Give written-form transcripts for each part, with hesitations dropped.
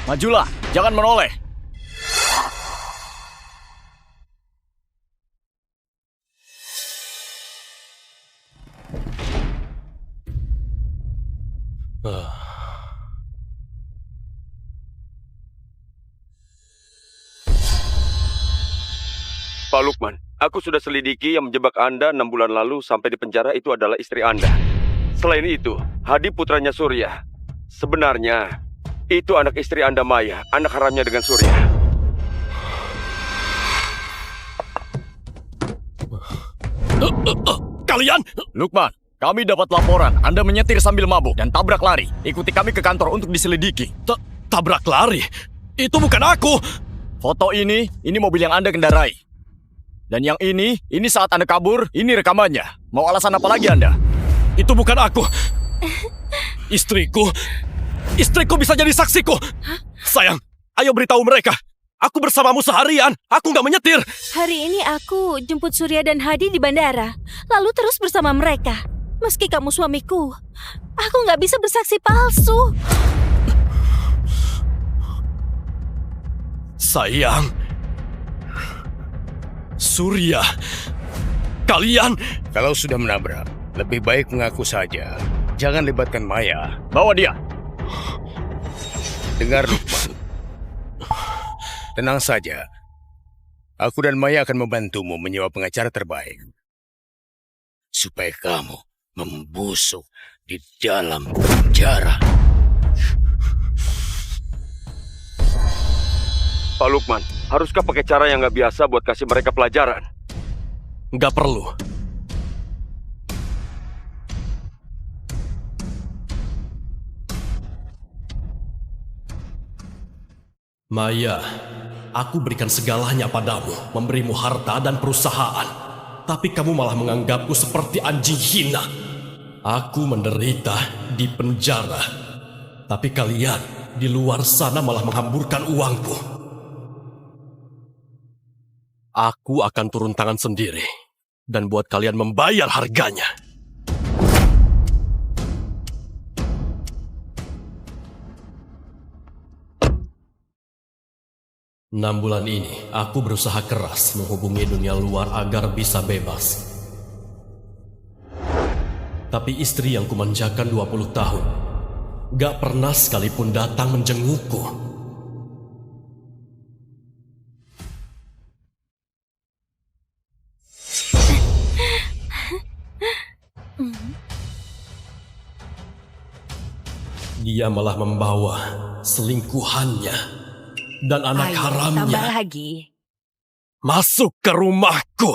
Majulah, jangan menoleh. Pak Lukman, aku sudah selidiki yang menjebak Anda 6 bulan lalu sampai di penjara itu adalah istri Anda. Selain itu, Hadi putranya Surya. Sebenarnya, itu anak istri Anda Maya, anak haramnya dengan Surya. Kalian! Lukman, kami dapat laporan Anda menyetir sambil mabuk dan tabrak lari. Ikuti kami ke kantor untuk diselidiki. Tabrak lari? Itu bukan aku! Foto ini mobil yang Anda kendarai. Dan yang ini saat Anda kabur, ini rekamannya. Mau alasan apa lagi Anda? Itu bukan aku! Istriku bisa jadi saksiku! Sayang, ayo beritahu mereka. Aku bersamamu seharian, aku nggak menyetir. Hari ini aku jemput Surya dan Hadi di bandara, lalu terus bersama mereka. Meski kamu suamiku, aku nggak bisa bersaksi palsu. Sayang, Surya, kalian... Kalau sudah menabrak, lebih baik mengaku saja. Jangan libatkan Maya. Bawa dia. Dengar Lukman. Tenang saja. Aku dan Maya akan membantumu menyewa pengacara terbaik. Supaya kamu membusuk di dalam penjara. Pak Lukman, haruskah pakai cara yang nggak biasa buat kasih mereka pelajaran? Nggak perlu. Maya, aku berikan segalanya padamu, memberimu harta dan perusahaan. Tapi kamu malah menganggapku seperti anjing hina. Aku menderita di penjara. Tapi kalian di luar sana malah menghamburkan uangku. Aku akan turun tangan sendiri dan buat kalian membayar harganya. Enam bulan ini, aku berusaha keras menghubungi dunia luar agar bisa bebas. Tapi istri yang kumanjakan 20 tahun, gak pernah sekalipun datang menjengukku. Dia malah membawa selingkuhannya dan anak haramnya Tambah lagi. masuk ke rumahku.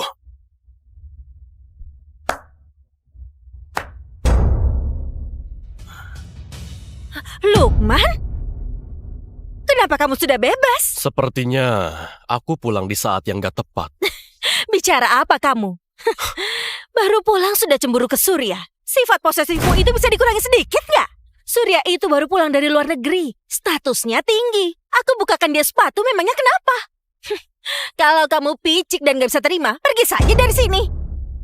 Lukman? Kenapa kamu sudah bebas? Sepertinya aku pulang di saat yang gak tepat. Bicara apa kamu? Baru pulang sudah cemburu ke Surya. Sifat posesifmu itu bisa dikurangi sedikit nggak? Surya itu baru pulang dari luar negeri. Statusnya tinggi. Aku bukakan dia sepatu, memangnya kenapa? Kalau kamu picik dan gak bisa terima, pergi saja dari sini.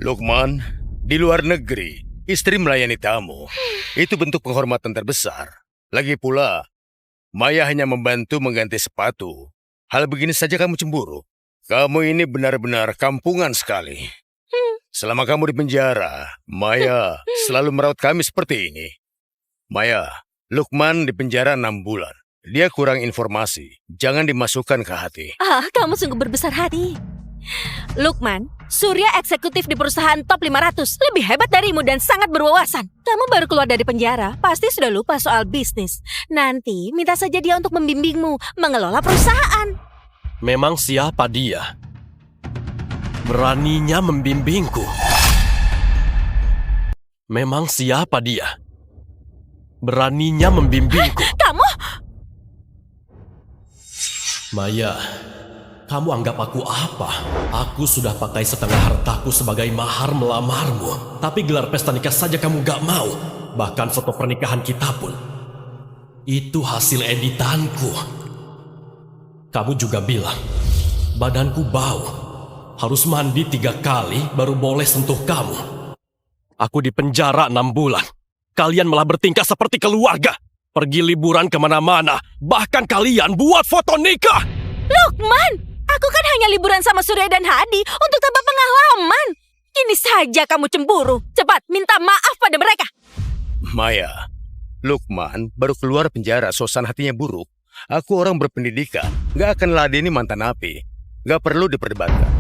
Lukman, di luar negeri, istri melayani tamu. Itu bentuk penghormatan terbesar. Lagi pula, Maya hanya membantu mengganti sepatu. Hal begini saja kamu cemburu. Kamu ini benar-benar kampungan sekali. Selama kamu di penjara, Maya selalu merawat kami seperti ini. Maya, Lukman di penjara 6 bulan. Dia kurang informasi. Jangan dimasukkan ke hati. Kamu sungguh berbesar hati. Lukman, Surya eksekutif di perusahaan top 500. Lebih hebat darimu dan sangat berwawasan. Kamu baru keluar dari penjara, pasti sudah lupa soal bisnis. Nanti minta saja dia untuk membimbingmu mengelola perusahaan. Memang siapa dia? Beraninya membimbingku. Memang siapa dia? Beraninya membimbingku. Kamu? Maya, kamu anggap aku apa? Aku sudah pakai setengah hartaku sebagai mahar melamarmu. Tapi gelar pesta nikah saja kamu gak mau. Bahkan foto pernikahan kita pun. Itu hasil editanku. Kamu juga bilang, badanku bau. Harus mandi 3 kali baru boleh sentuh kamu. Aku di penjara 6 bulan. Kalian malah bertingkah seperti keluarga. Pergi liburan kemana-mana. Bahkan kalian buat foto nikah. Lukman, aku kan hanya liburan sama Surya dan Hadi untuk tambah pengalaman. Kini saja kamu cemburu. Cepat, minta maaf pada mereka. Maya, Lukman baru keluar penjara, suasana hatinya buruk. Aku orang berpendidikan, gak akan ladeni mantan napi. Gak perlu diperdebatkan.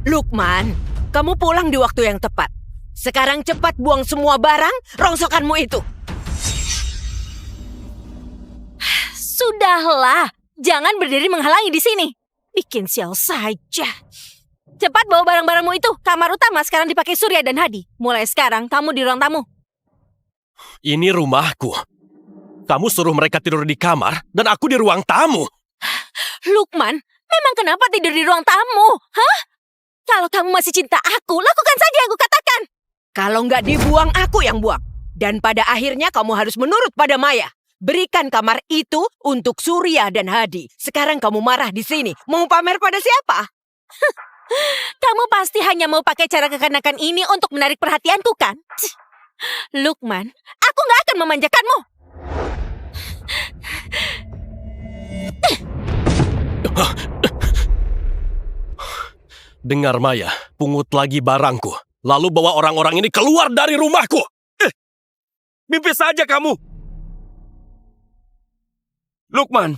Lukman, kamu pulang di waktu yang tepat. Sekarang cepat buang semua barang rongsokanmu itu. Sudahlah, jangan berdiri menghalangi di sini. Bikin sial saja. Cepat bawa barang-barangmu itu. Kamar utama sekarang dipakai Surya dan Hadi. Mulai sekarang kamu di ruang tamu. Ini rumahku. Kamu suruh mereka tidur di kamar dan aku di ruang tamu. Lukman, memang kenapa tidur di ruang tamu? Hah? Kalau kamu masih cinta aku, lakukan saja yang aku katakan. Kalau nggak dibuang, aku yang buang. Dan pada akhirnya kamu harus menurut pada Maya. Berikan kamar itu untuk Surya dan Hadi. Sekarang kamu marah di sini. Mau pamer pada siapa? Kamu pasti hanya mau pakai cara kekanakan ini untuk menarik perhatianku, kan? Lukman, aku nggak akan memanjakanmu. Dengar Maya, pungut lagi barangku. Lalu bawa orang-orang ini keluar dari rumahku. Mimpi saja kamu. Lukman,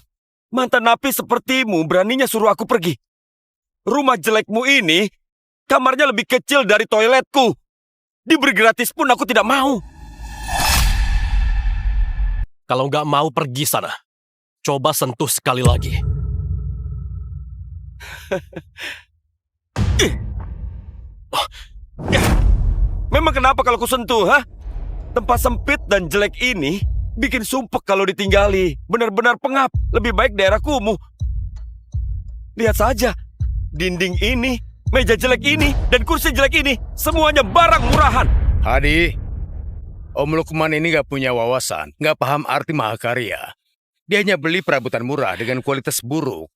mantan napi sepertimu beraninya suruh aku pergi. Rumah jelekmu ini, kamarnya lebih kecil dari toiletku. Diberi gratis pun aku tidak mau. Kalau nggak mau pergi sana, coba sentuh sekali lagi. Memang kenapa kalau ku sentuh, ha? Tempat sempit dan jelek ini bikin sumpek kalau ditinggali. Benar-benar pengap. Lebih baik daerah kumuh. Lihat saja. Dinding ini, meja jelek ini, dan kursi jelek ini. Semuanya barang murahan. Hadi, Om Lukman ini gak punya wawasan, gak paham arti mahakarya. Dia hanya beli perabotan murah dengan kualitas buruk.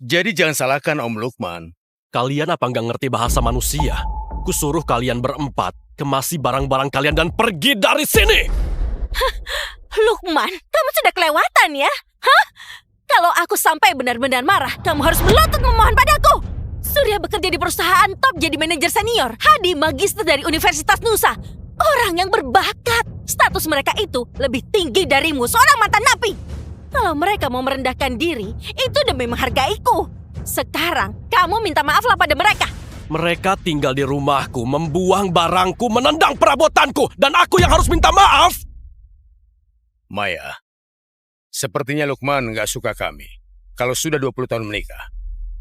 Jadi jangan salahkan Om Lukman. Kalian apa nggak ngerti bahasa manusia? Kusuruh kalian berempat, kemasi barang-barang kalian dan pergi dari sini! Lukman, kamu sudah kelewatan ya? Hah? Kalau aku sampai benar-benar marah, kamu harus melotot memohon padaku. Surya bekerja di perusahaan top jadi manajer senior. Hadi magister dari Universitas Nusa. Orang yang berbakat. Status mereka itu lebih tinggi darimu, seorang mantan napi. Kalau mereka mau merendahkan diri, itu demi menghargaiku. Sekarang, kamu minta maaflah pada mereka. Mereka tinggal di rumahku, membuang barangku, menendang perabotanku, dan aku yang harus minta maaf! Maya, sepertinya Lukman gak suka kami. Kalau sudah 20 tahun menikah,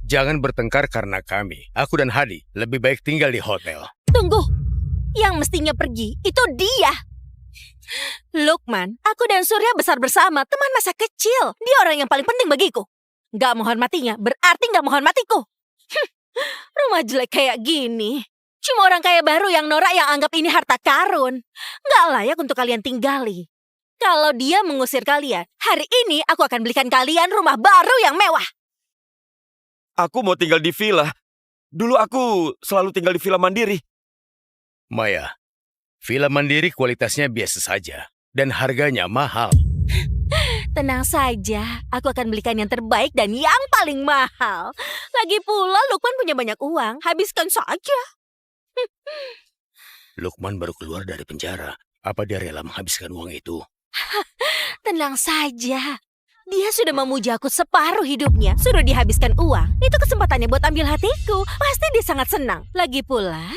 jangan bertengkar karena kami. Aku dan Hadi lebih baik tinggal di hotel. Tunggu, yang mestinya pergi itu dia. Lukman, aku dan Surya besar bersama, teman masa kecil. Dia orang yang paling penting bagiku. Gak menghormatinya berarti gak menghormatiku. Rumah jelek kayak gini. Cuma orang kaya baru yang norak yang anggap ini harta karun. Gak layak untuk kalian tinggali. Kalau dia mengusir kalian, hari ini aku akan belikan kalian rumah baru yang mewah. Aku mau tinggal di villa. Dulu aku selalu tinggal di villa mandiri. Maya, villa mandiri kualitasnya biasa saja dan harganya mahal. Tenang saja, aku akan belikan yang terbaik dan yang paling mahal. Lagi pula Lukman punya banyak uang, habiskan saja. Lukman baru keluar dari penjara. Apa dia rela menghabiskan uang itu? Tenang saja. Dia sudah memuja aku separuh hidupnya. Suruh dihabiskan uang. Itu kesempatannya buat ambil hatiku. Pasti dia sangat senang. Lagi pula,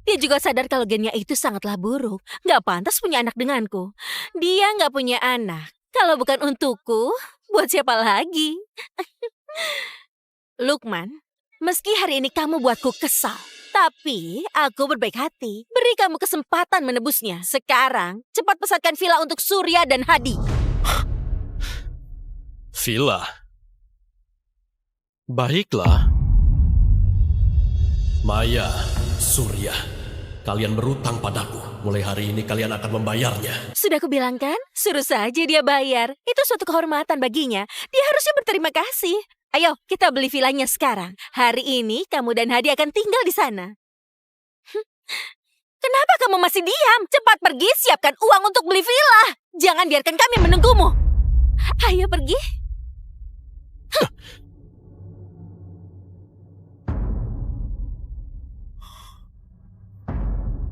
dia juga sadar kalau gennya itu sangatlah buruk. Gak pantas punya anak denganku. Dia gak punya anak. Kalau bukan untukku, buat siapa lagi? Lukman, meski hari ini kamu buatku kesal, tapi aku berbaik hati. Beri kamu kesempatan menebusnya. Sekarang, cepat pesankan villa untuk Surya dan Hadi. Villa. Baiklah. Maya, Surya, kalian berutang padaku. Mulai hari ini kalian akan membayarnya. Sudah kubilang kan? Suruh saja dia bayar. Itu suatu kehormatan baginya. Dia harusnya berterima kasih. Ayo, kita beli villanya sekarang. Hari ini kamu dan Hadi akan tinggal di sana. Kenapa kamu masih diam? Cepat pergi, siapkan uang untuk beli villa. Jangan biarkan kami menunggumu. Ayo pergi.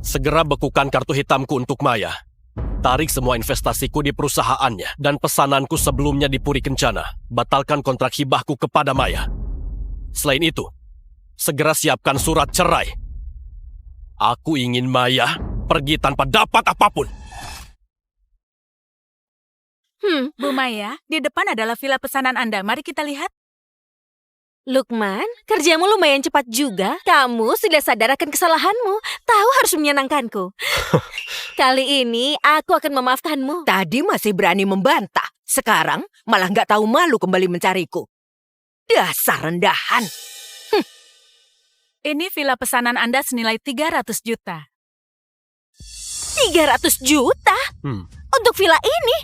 Segera bekukan kartu hitamku untuk Maya. Tarik semua investasiku di perusahaannya dan pesananku sebelumnya di Puri Kencana. Batalkan kontrak hibahku kepada Maya. Selain itu, segera siapkan surat cerai. Aku ingin Maya pergi tanpa dapat apapun. Bu Maya, di depan adalah villa pesanan Anda. Mari kita lihat. Lukman, kerjamu lumayan cepat juga. Kamu sudah sadar akan kesalahanmu. Tahu harus menyenangkanku. Kali ini aku akan memaafkanmu. Tadi masih berani membantah. Sekarang malah nggak tahu malu kembali mencariku. Dasar rendahan. Ini villa pesanan Anda senilai 300 juta. 300 juta? Untuk villa ini?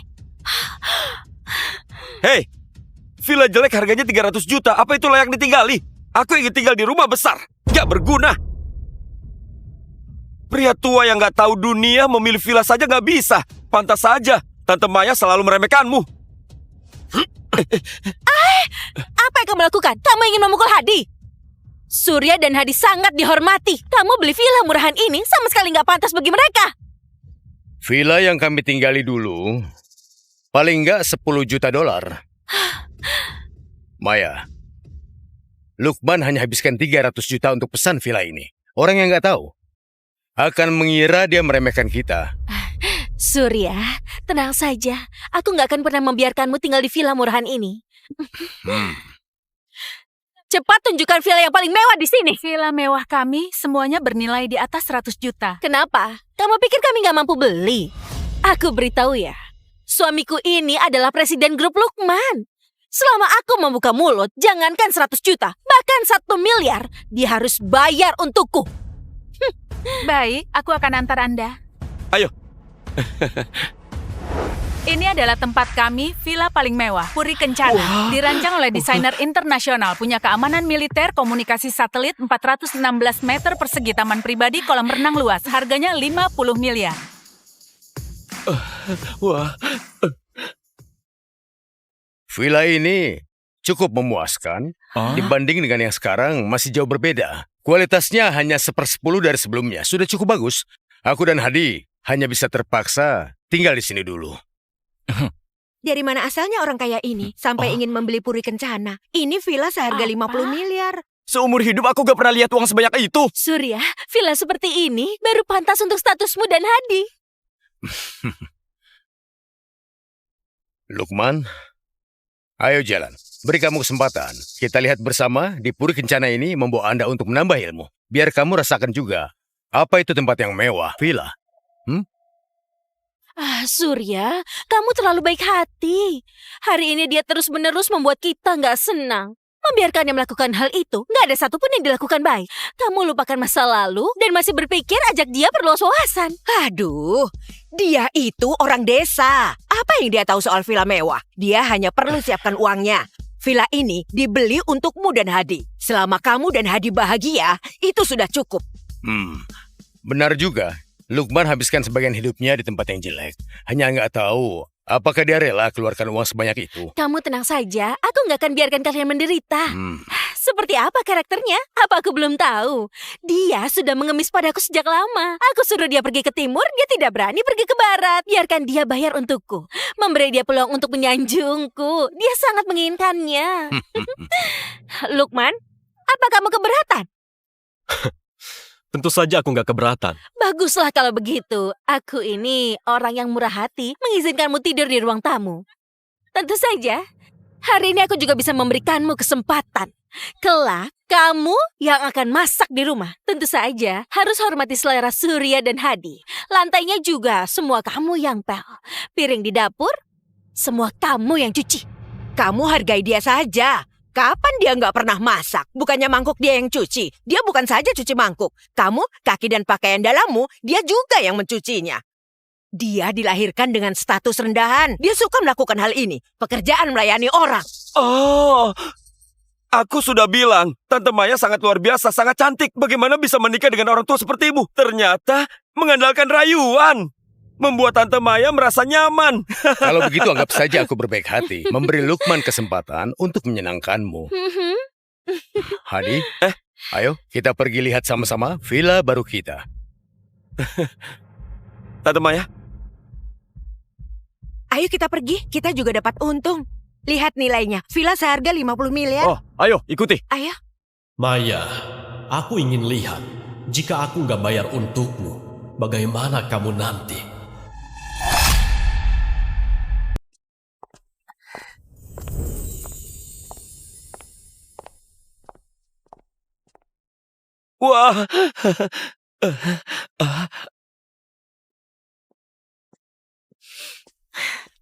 Hei, villa jelek harganya 300 juta. Apa itu layak ditinggali? Aku ingin tinggal di rumah besar. Gak berguna. Pria tua yang gak tahu dunia memilih villa saja gak bisa. Pantas saja Tante Maya selalu meremehkanmu. Apa yang kamu lakukan? Kamu ingin memukul Hadi? Surya dan Hadi sangat dihormati. Kamu beli villa murahan ini sama sekali nggak pantas bagi mereka. Villa yang kami tinggali dulu, paling nggak 10 juta dolar. Maya, Lukman hanya habiskan 300 juta untuk pesan villa ini. Orang yang nggak tahu akan mengira dia meremehkan kita. Surya, tenang saja. Aku nggak akan pernah membiarkanmu tinggal di villa murahan ini. Cepat tunjukkan villa yang paling mewah di sini. Villa mewah kami semuanya bernilai di atas 100 juta. Kenapa? Kamu pikir kami nggak mampu beli? Aku beritahu ya, suamiku ini adalah presiden grup Lukman. Selama aku membuka mulut, jangankan 100 juta, bahkan 1 miliar, dia harus bayar untukku. Baik, aku akan antar Anda. Ayo. Ini adalah tempat kami, villa paling mewah, Puri Kencana. Dirancang oleh desainer internasional, punya keamanan militer, komunikasi satelit, 416 meter persegi, taman pribadi, kolam renang luas. Harganya 50 miliar. Wah. Villa ini cukup memuaskan dibanding dengan yang sekarang masih jauh berbeda. Kualitasnya hanya 1/10 dari sebelumnya. Sudah cukup bagus. Aku dan Hadi hanya bisa terpaksa tinggal di sini dulu. Dari mana asalnya orang kaya ini sampai ingin membeli Puri Kencana? Ini villa seharga 50 miliar. Seumur hidup aku gak pernah lihat uang sebanyak itu. Surya, villa seperti ini baru pantas untuk statusmu dan Hadi. Lukman, ayo jalan. Beri kamu kesempatan. Kita lihat bersama di Puri Kencana ini membawa Anda untuk menambah ilmu. Biar kamu rasakan juga apa itu tempat yang mewah, villa. Surya, kamu terlalu baik hati. Hari ini dia terus-menerus membuat kita nggak senang. Membiarkannya melakukan hal itu, nggak ada satupun yang dilakukan baik. Kamu lupakan masa lalu dan masih berpikir ajak dia perluas wawasan. Aduh, dia itu orang desa. Apa yang dia tahu soal villa mewah? Dia hanya perlu siapkan uangnya. Villa ini dibeli untukmu dan Hadi. Selama kamu dan Hadi bahagia, itu sudah cukup. Benar juga. Lukman habiskan sebagian hidupnya di tempat yang jelek. Hanya nggak tahu apakah dia rela keluarkan uang sebanyak itu. Kamu tenang saja, aku nggak akan biarkan kalian menderita. Seperti apa karakternya? Apa aku belum tahu? Dia sudah mengemis padaku sejak lama. Aku suruh dia pergi ke timur, dia tidak berani pergi ke barat. Biarkan dia bayar untukku. Memberi dia peluang untuk menyanjungku. Dia sangat menginginkannya. Lukman, apa kamu keberatan? Tentu saja aku nggak keberatan. Baguslah kalau begitu. Aku ini orang yang murah hati mengizinkanmu tidur di ruang tamu. Tentu saja, hari ini aku juga bisa memberikanmu kesempatan. Kelak, kamu yang akan masak di rumah. Tentu saja, harus hormati selera Surya dan Hadi. Lantainya juga semua kamu yang pel. Piring di dapur, semua kamu yang cuci. Kamu hargai dia saja. Kapan dia nggak pernah masak? Bukannya mangkuk dia yang cuci. Dia bukan saja cuci mangkuk. Kamu, kaki dan pakaian dalammu, dia juga yang mencucinya. Dia dilahirkan dengan status rendahan. Dia suka melakukan hal ini. Pekerjaan melayani orang. Oh, Aku sudah bilang, Tante Maya sangat luar biasa, sangat cantik. Bagaimana bisa menikah dengan orang tua seperti ibu? Ternyata mengandalkan rayuan membuat Tante Maya merasa nyaman. Kalau begitu anggap saja aku berbaik hati, memberi Lukman kesempatan untuk menyenangkanmu. Hadi, ayo kita pergi lihat sama-sama villa baru kita. Tante Maya, Ayo kita pergi, kita juga dapat untung. Lihat nilainya, villa seharga 50 miliar. Oh, ayo ikuti. Ayo. Maya, aku ingin lihat. Jika aku nggak bayar untukmu, bagaimana kamu nanti? wah.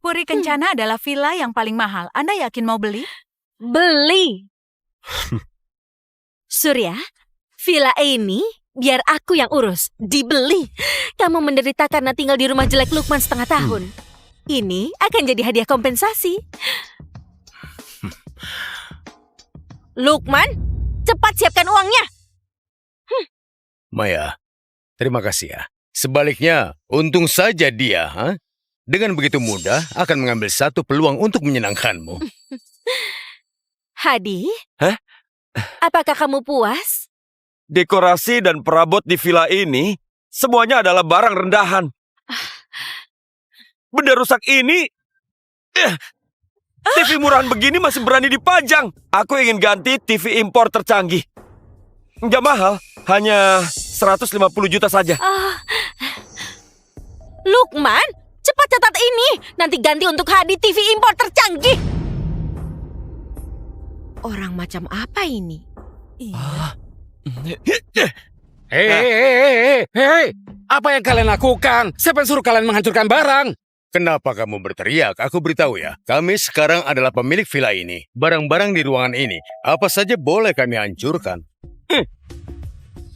Puri Kencana adalah villa yang paling mahal. Anda yakin mau beli? Beli. Surya, villa ini biar aku yang urus. Dibeli. Kamu menderita karena tinggal di rumah jelek Lukman setengah tahun. Ini akan jadi hadiah kompensasi. Lukman, cepat siapkan uangnya. Maya, terima kasih ya. Sebaliknya, untung saja dia, dengan begitu mudah akan mengambil satu peluang untuk menyenangkanmu. Hadi, Hah? apakah kamu puas? Dekorasi dan perabot di villa ini semuanya adalah barang rendahan. Benda rusak ini, TV murahan begini masih berani dipajang. Aku ingin ganti TV impor tercanggih. Nggak mahal, hanya 150 juta saja. Lukman, cepat catat ini. Nanti ganti untuk Hadi TV impor tercanggih. Orang macam apa ini? Hei, apa yang kalian lakukan? Siapa yang suruh kalian menghancurkan barang? Kenapa kamu berteriak? Aku beritahu ya, kami sekarang adalah pemilik villa ini. Barang-barang di ruangan ini, apa saja boleh kami hancurkan.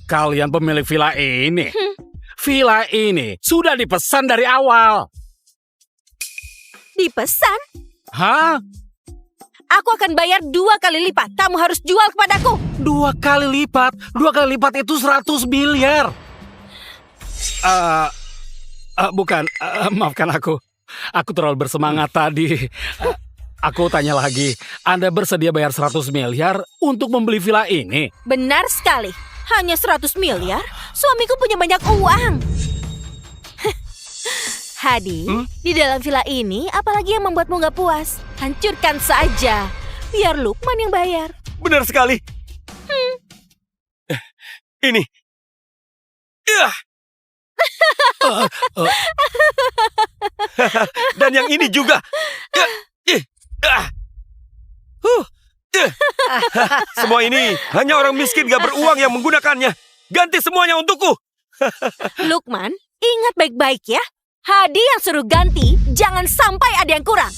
Kalian pemilik villa ini. Villa ini sudah dipesan dari awal. Dipesan? Hah? Aku akan bayar 2 kali lipat. Kamu harus jual kepadaku. 2 kali lipat? 2 kali lipat itu 100 miliar. Bukan, maafkan aku. Aku terlalu bersemangat tadi. Aku tanya lagi, Anda bersedia bayar 100 miliar untuk membeli villa ini? Benar sekali. Hanya 100 miliar? Suamiku punya banyak uang. Hadi, di dalam villa ini apalagi yang membuatmu gak puas? Hancurkan saja. Biar Lukman yang bayar. Benar sekali. Ini. Dan yang ini juga. Semua ini hanya orang miskin gak beruang yang menggunakannya. Ganti semuanya untukku. Lukman, ingat baik-baik ya. Hadi yang suruh ganti, jangan sampai ada yang kurang.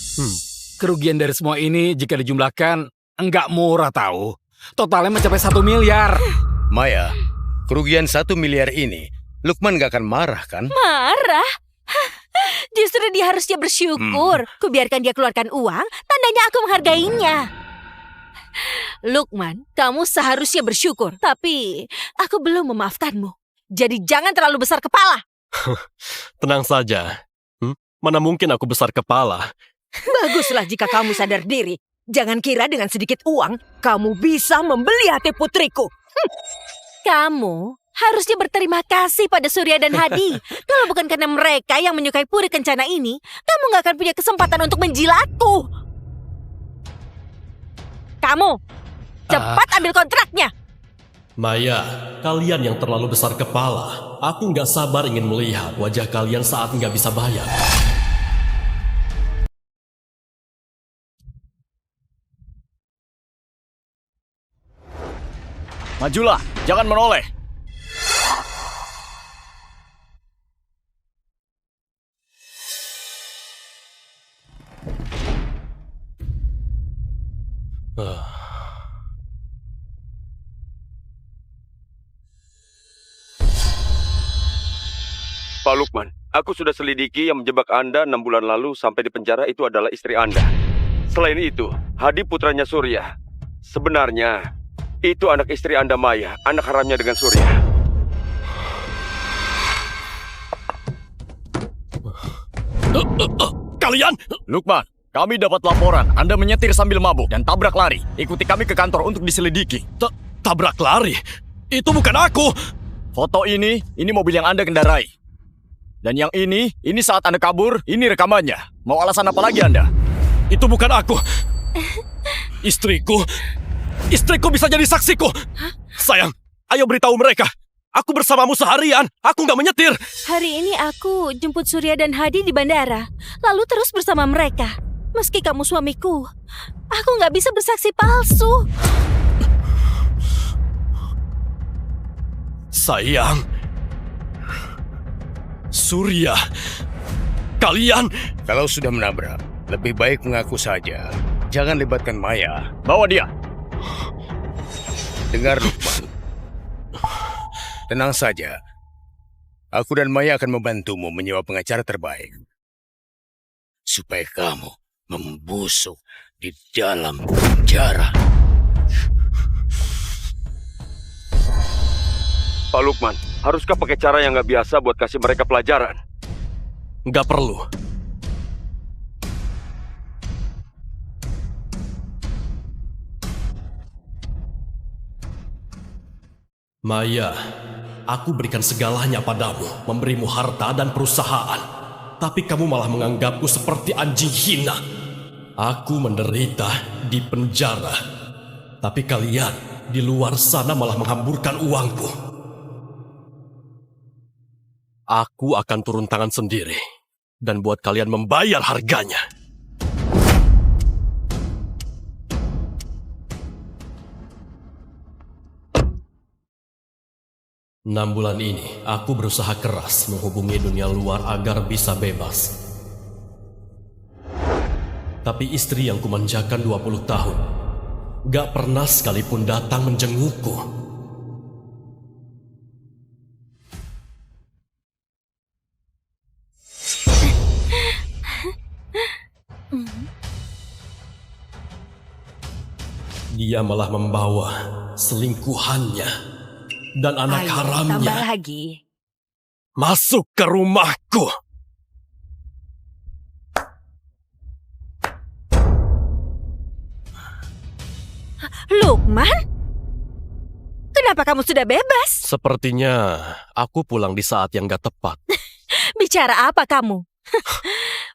Kerugian dari semua ini jika dijumlahkan enggak murah tahu. Totalnya mencapai 1 miliar. Maya, kerugian 1 miliar ini, Lukman gak akan marah kan? Marah? Justru dia harusnya bersyukur. Kubiarkan dia keluarkan uang, tandanya aku menghargainya. Lukman, kamu seharusnya bersyukur. Tapi aku belum memaafkanmu. Jadi jangan terlalu besar kepala. Tenang saja. Mana mungkin aku besar kepala. Baguslah jika kamu sadar diri. Jangan kira dengan sedikit uang, kamu bisa membeli hati putriku. Kamu harusnya berterima kasih pada Surya dan Hadi. Kalau bukan karena mereka yang menyukai Puri Kencana ini, kamu gak akan punya kesempatan untuk menjilatku. Kamu, cepat ambil kontraknya. Maya, kalian yang terlalu besar kepala. Aku nggak sabar ingin melihat wajah kalian saat nggak bisa bayar. Majulah, jangan menoleh. Pak Lukman, aku sudah selidiki yang menjebak Anda 6 bulan lalu sampai di penjara itu adalah istri Anda. Selain itu, Hadi putranya Surya. Sebenarnya, itu anak istri Anda Maya, anak haramnya dengan Surya. Kalian? Lukman, kami dapat laporan Anda menyetir sambil mabuk dan tabrak lari. Ikuti kami ke kantor untuk diselidiki. Tabrak lari? Itu bukan aku! Foto ini mobil yang Anda kendarai. Dan yang ini saat Anda kabur, ini rekamannya. Mau alasan apa lagi Anda? Itu bukan aku! Istriku bisa jadi saksiku! Sayang, ayo beritahu mereka. Aku bersamamu seharian, aku nggak menyetir. Hari ini aku jemput Surya dan Hadi di bandara, lalu terus bersama mereka. Meski kamu suamiku, aku nggak bisa bersaksi palsu. Sayang, Surya, kalian... Kalau sudah menabrak, lebih baik mengaku saja. Jangan libatkan Maya. Bawa dia. Dengar Lukman. Tenang saja. Aku dan Maya akan membantumu menyewa pengacara terbaik. Supaya kamu membusuk di dalam penjara. Pak Lukman, haruskah pakai cara yang nggak biasa buat kasih mereka pelajaran? Nggak perlu. Maya, aku berikan segalanya padamu, memberimu harta dan perusahaan. Tapi kamu malah menganggapku seperti anjing hina. Aku menderita di penjara. Tapi kalian di luar sana malah menghamburkan uangku. Aku akan turun tangan sendiri dan buat kalian membayar harganya. Enam bulan ini, aku berusaha keras menghubungi dunia luar agar bisa bebas. Tapi istri yang kumanjakan 20 tahun, gak pernah sekalipun datang menjengukku. Dia malah membawa selingkuhannya dan anak Tambah haramnya lagi. masuk ke rumahku. Lukman? Kenapa kamu sudah bebas? Sepertinya aku pulang di saat yang gak tepat. Bicara apa kamu?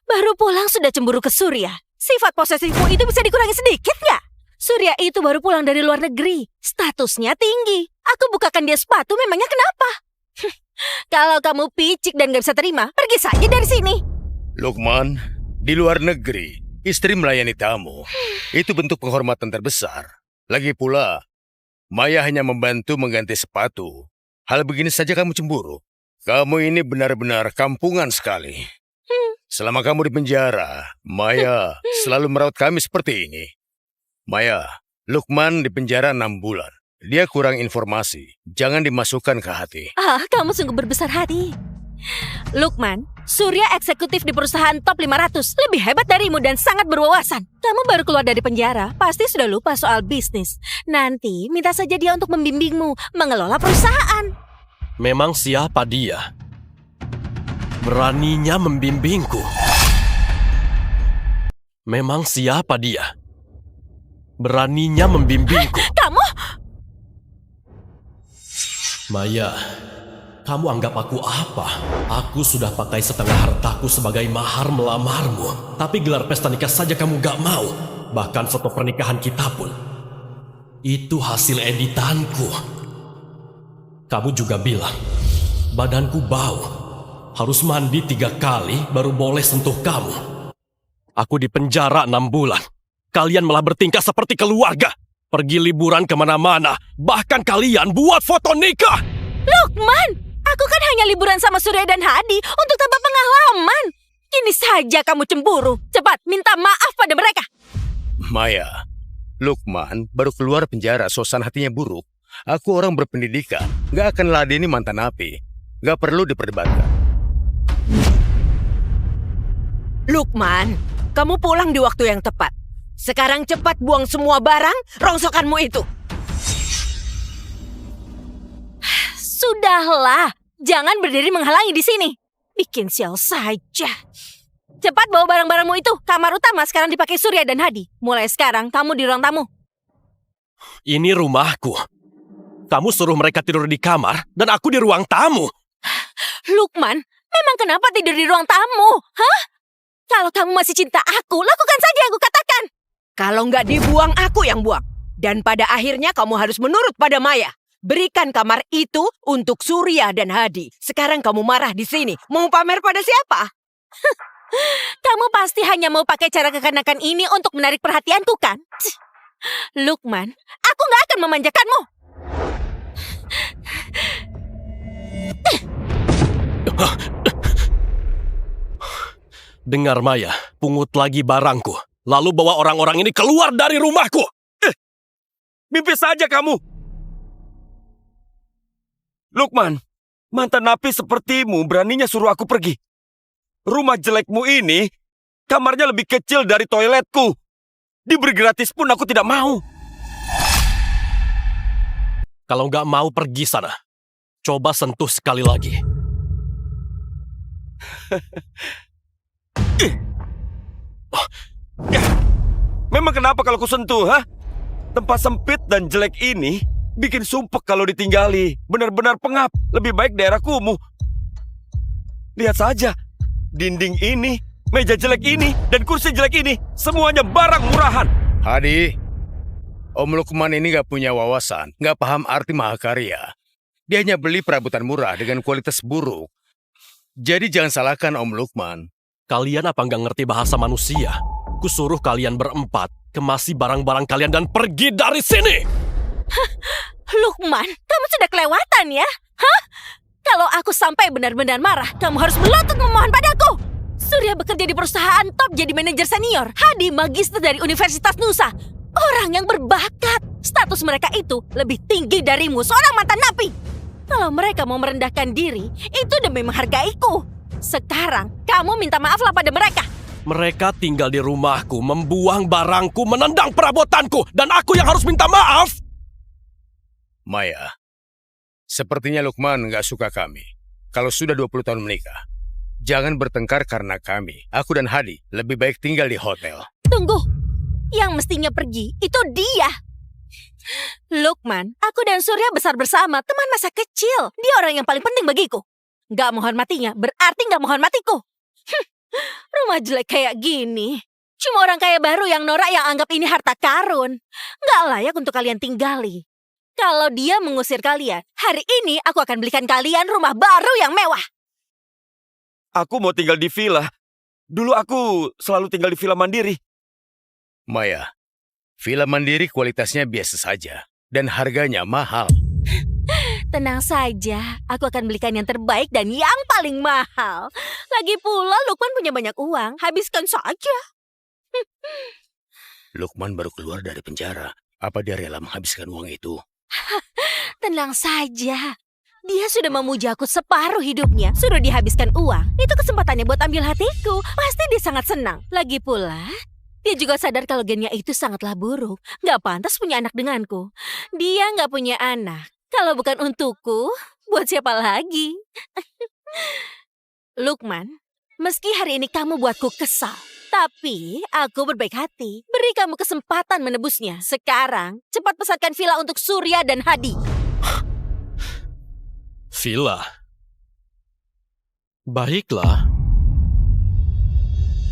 Baru pulang sudah cemburu ke Surya. Sifat posesifmu itu bisa dikurangi sedikit nggak? Surya itu baru pulang dari luar negeri. Statusnya tinggi. Aku bukakan dia sepatu, memangnya kenapa? Kalau kamu picik dan gak bisa terima, pergi saja dari sini. Lukman, di luar negeri, istri melayani tamu. Itu bentuk penghormatan terbesar. Lagi pula, Maya hanya membantu mengganti sepatu. Hal begini saja kamu cemburu. Kamu ini benar-benar kampungan sekali. Selama kamu di penjara, Maya selalu merawat kami seperti ini. Maya, Lukman di penjara 6 bulan. Dia kurang informasi. Jangan dimasukkan ke hati. Kamu sungguh berbesar hati. Lukman, Surya eksekutif di perusahaan top 500. Lebih hebat darimu dan sangat berwawasan. Kamu baru keluar dari penjara, pasti sudah lupa soal bisnis. Nanti minta saja dia untuk membimbingmu mengelola perusahaan. Memang siapa dia? Beraninya membimbingku. Memang siapa dia? Beraninya membimbingku. Kamu? Maya, kamu anggap aku apa? Aku sudah pakai setengah hartaku sebagai mahar melamarmu. Tapi gelar pesta nikah saja kamu gak mau. Bahkan foto pernikahan kita pun. Itu hasil editanku. Kamu juga bilang, badanku bau. Harus mandi 3 kali baru boleh sentuh kamu. Aku di penjara 6 bulan. Kalian malah bertingkah seperti keluarga. Pergi liburan kemana-mana. Bahkan kalian buat foto nikah. Lukman, aku kan hanya liburan sama Surya dan Hadi untuk tambah pengalaman. Kini saja kamu cemburu. Cepat, minta maaf pada mereka. Maya, Lukman baru keluar penjara, suasana hatinya buruk. Aku orang berpendidikan, gak akan ladeni mantan napi. Gak perlu diperdebatkan. Lukman, kamu pulang di waktu yang tepat. Sekarang cepat buang semua barang rongsokanmu itu. Sudahlah, jangan berdiri menghalangi di sini. Bikin sial saja. Cepat bawa barang-barangmu itu. Kamar utama sekarang dipakai Surya dan Hadi. Mulai sekarang kamu di ruang tamu. Ini rumahku. Kamu suruh mereka tidur di kamar dan aku di ruang tamu. Lukman, memang kenapa tidur di ruang tamu? Hah? Kalau kamu masih cinta aku, lakukan saja yang aku katakan. Kalau nggak dibuang, aku yang buang. Dan pada akhirnya kamu harus menurut pada Maya. Berikan kamar itu untuk Surya dan Hadi. Sekarang kamu marah di sini. Mau pamer pada siapa? Kamu pasti hanya mau pakai cara kekanakan ini untuk menarik perhatianku, kan? Lukman, aku nggak akan memanjakanmu. Dengar Maya, pungut lagi barangku. Lalu bawa orang-orang ini keluar dari rumahku. Mimpi saja kamu. Lukman, mantan napi sepertimu beraninya suruh aku pergi. Rumah jelekmu ini, kamarnya lebih kecil dari toiletku. Diberi gratis pun aku tidak mau. Kalau nggak mau pergi sana, coba sentuh sekali lagi. Memang kenapa kalau ku sentuh, ha? Tempat sempit dan jelek ini bikin sumpek kalau ditinggali. Benar-benar pengap. Lebih baik daerah kumuh. Lihat saja. Dinding ini, meja jelek ini, dan kursi jelek ini. Semuanya barang murahan. Hadi, Om Lukman ini gak punya wawasan, gak paham arti mahakarya. Dia hanya beli perabotan murah dengan kualitas buruk. Jadi jangan salahkan Om Lukman. Kalian apa nggak ngerti bahasa manusia? Kusuruh kalian berempat, kemasi barang-barang kalian dan pergi dari sini! Lukman, kamu sudah kelewatan ya? Hah? Kalau aku sampai benar-benar marah, kamu harus melotot memohon padaku. Surya bekerja di perusahaan top jadi manajer senior. Hadi magister dari Universitas Nusa. Orang yang berbakat. Status mereka itu lebih tinggi darimu, seorang mantan napi. Kalau mereka mau merendahkan diri, itu demi menghargaiku. Sekarang, kamu minta maaflah pada mereka. Mereka tinggal di rumahku, membuang barangku, menendang perabotanku, dan aku yang harus minta maaf! Maya, sepertinya Lukman gak suka kami. Kalau sudah 20 tahun menikah, jangan bertengkar karena kami. Aku dan Hadi lebih baik tinggal di hotel. Tunggu, yang mestinya pergi itu dia. Lukman, aku dan Surya besar bersama, teman masa kecil. Dia orang yang paling penting bagiku. Gak menghormatinya, berarti gak menghormatiku. Rumah jelek kayak gini. Cuma orang kaya baru yang norak yang anggap ini harta karun. Gak layak untuk kalian tinggali. Kalau dia mengusir kalian, hari ini aku akan belikan kalian rumah baru yang mewah. Aku mau tinggal di villa. Dulu aku selalu tinggal di villa mandiri. Maya, villa mandiri kualitasnya biasa saja dan harganya mahal. Tenang saja, aku akan belikan yang terbaik dan yang paling mahal. Lagi pula Lukman punya banyak uang, habiskan saja. Lukman baru keluar dari penjara. Apa dia rela menghabiskan uang itu? Tenang saja. Dia sudah memuji aku separuh hidupnya. Suruh dihabiskan uang. Itu kesempatannya buat ambil hatiku. Pasti dia sangat senang. Lagi pula, dia juga sadar kalau gennya itu sangatlah buruk. Gak pantas punya anak denganku. Dia gak punya anak. Kalau bukan untukku, buat siapa lagi? Lukman, meski hari ini kamu buatku kesal, tapi aku berbaik hati. Beri kamu kesempatan menebusnya. Sekarang, cepat pesankan villa untuk Surya dan Hadi. Villa? Baiklah.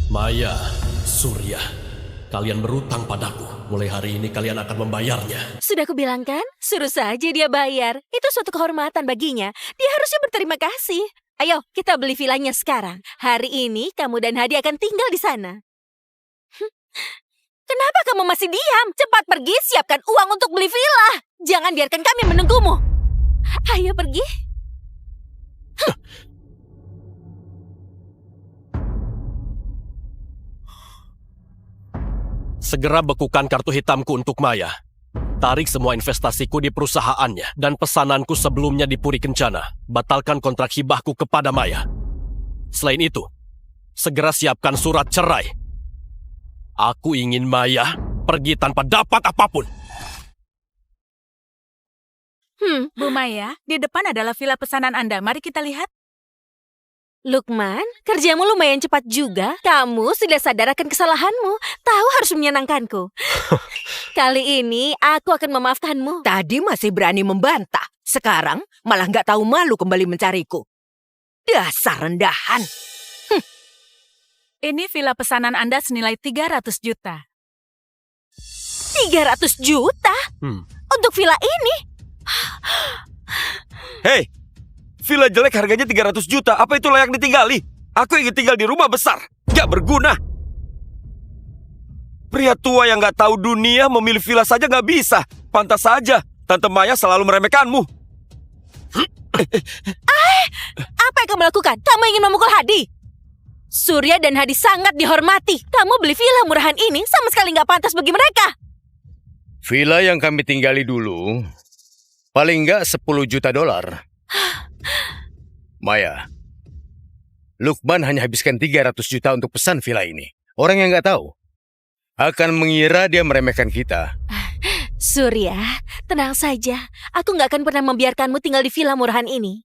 Maya, Surya, kalian berutang padaku. Mulai hari ini kalian akan membayarnya. Sudah kubilang kan? Suruh saja dia bayar. Itu suatu kehormatan baginya. Dia harusnya berterima kasih. Ayo, kita beli villanya sekarang. Hari ini kamu dan Hadi akan tinggal di sana. Kenapa kamu masih diam? Cepat pergi, siapkan uang untuk beli villa. Jangan biarkan kami menunggumu. Ayo pergi. Segera bekukan kartu hitamku untuk Maya. Tarik semua investasiku di perusahaannya dan pesananku sebelumnya di Puri Kencana. Batalkan kontrak hibahku kepada Maya. Selain itu, segera siapkan surat cerai. Aku ingin Maya pergi tanpa dapat apapun. Bu Maya, di depan adalah villa pesanan Anda. Mari kita lihat. Lukman, kerjamu lumayan cepat juga. Kamu sudah sadar akan kesalahanmu. Tahu harus menyenangkanku. Kali ini aku akan memaafkanmu. Tadi masih berani membantah. Sekarang malah nggak tahu malu kembali mencariku. Dasar rendahan. Ini villa pesanan Anda senilai 300 juta. 300 juta? Untuk villa ini? Hei, villa jelek harganya 300 juta. Apa itu layak ditinggali? Aku ingin tinggal di rumah besar. Gak berguna. Pria tua yang gak tahu dunia memilih villa saja gak bisa. Pantas saja Tante Maya selalu meremehkanmu. Apa yang kamu lakukan? Kamu ingin memukul Hadi? Surya dan Hadi sangat dihormati. Kamu beli villa murahan ini sama sekali nggak pantas bagi mereka. Villa yang kami tinggali dulu, paling nggak 10 juta dolar. Maya, Lukman hanya habiskan 300 juta untuk pesan villa ini. Orang yang nggak tahu akan mengira dia meremehkan kita. Surya, tenang saja. Aku nggak akan pernah membiarkanmu tinggal di villa murahan ini.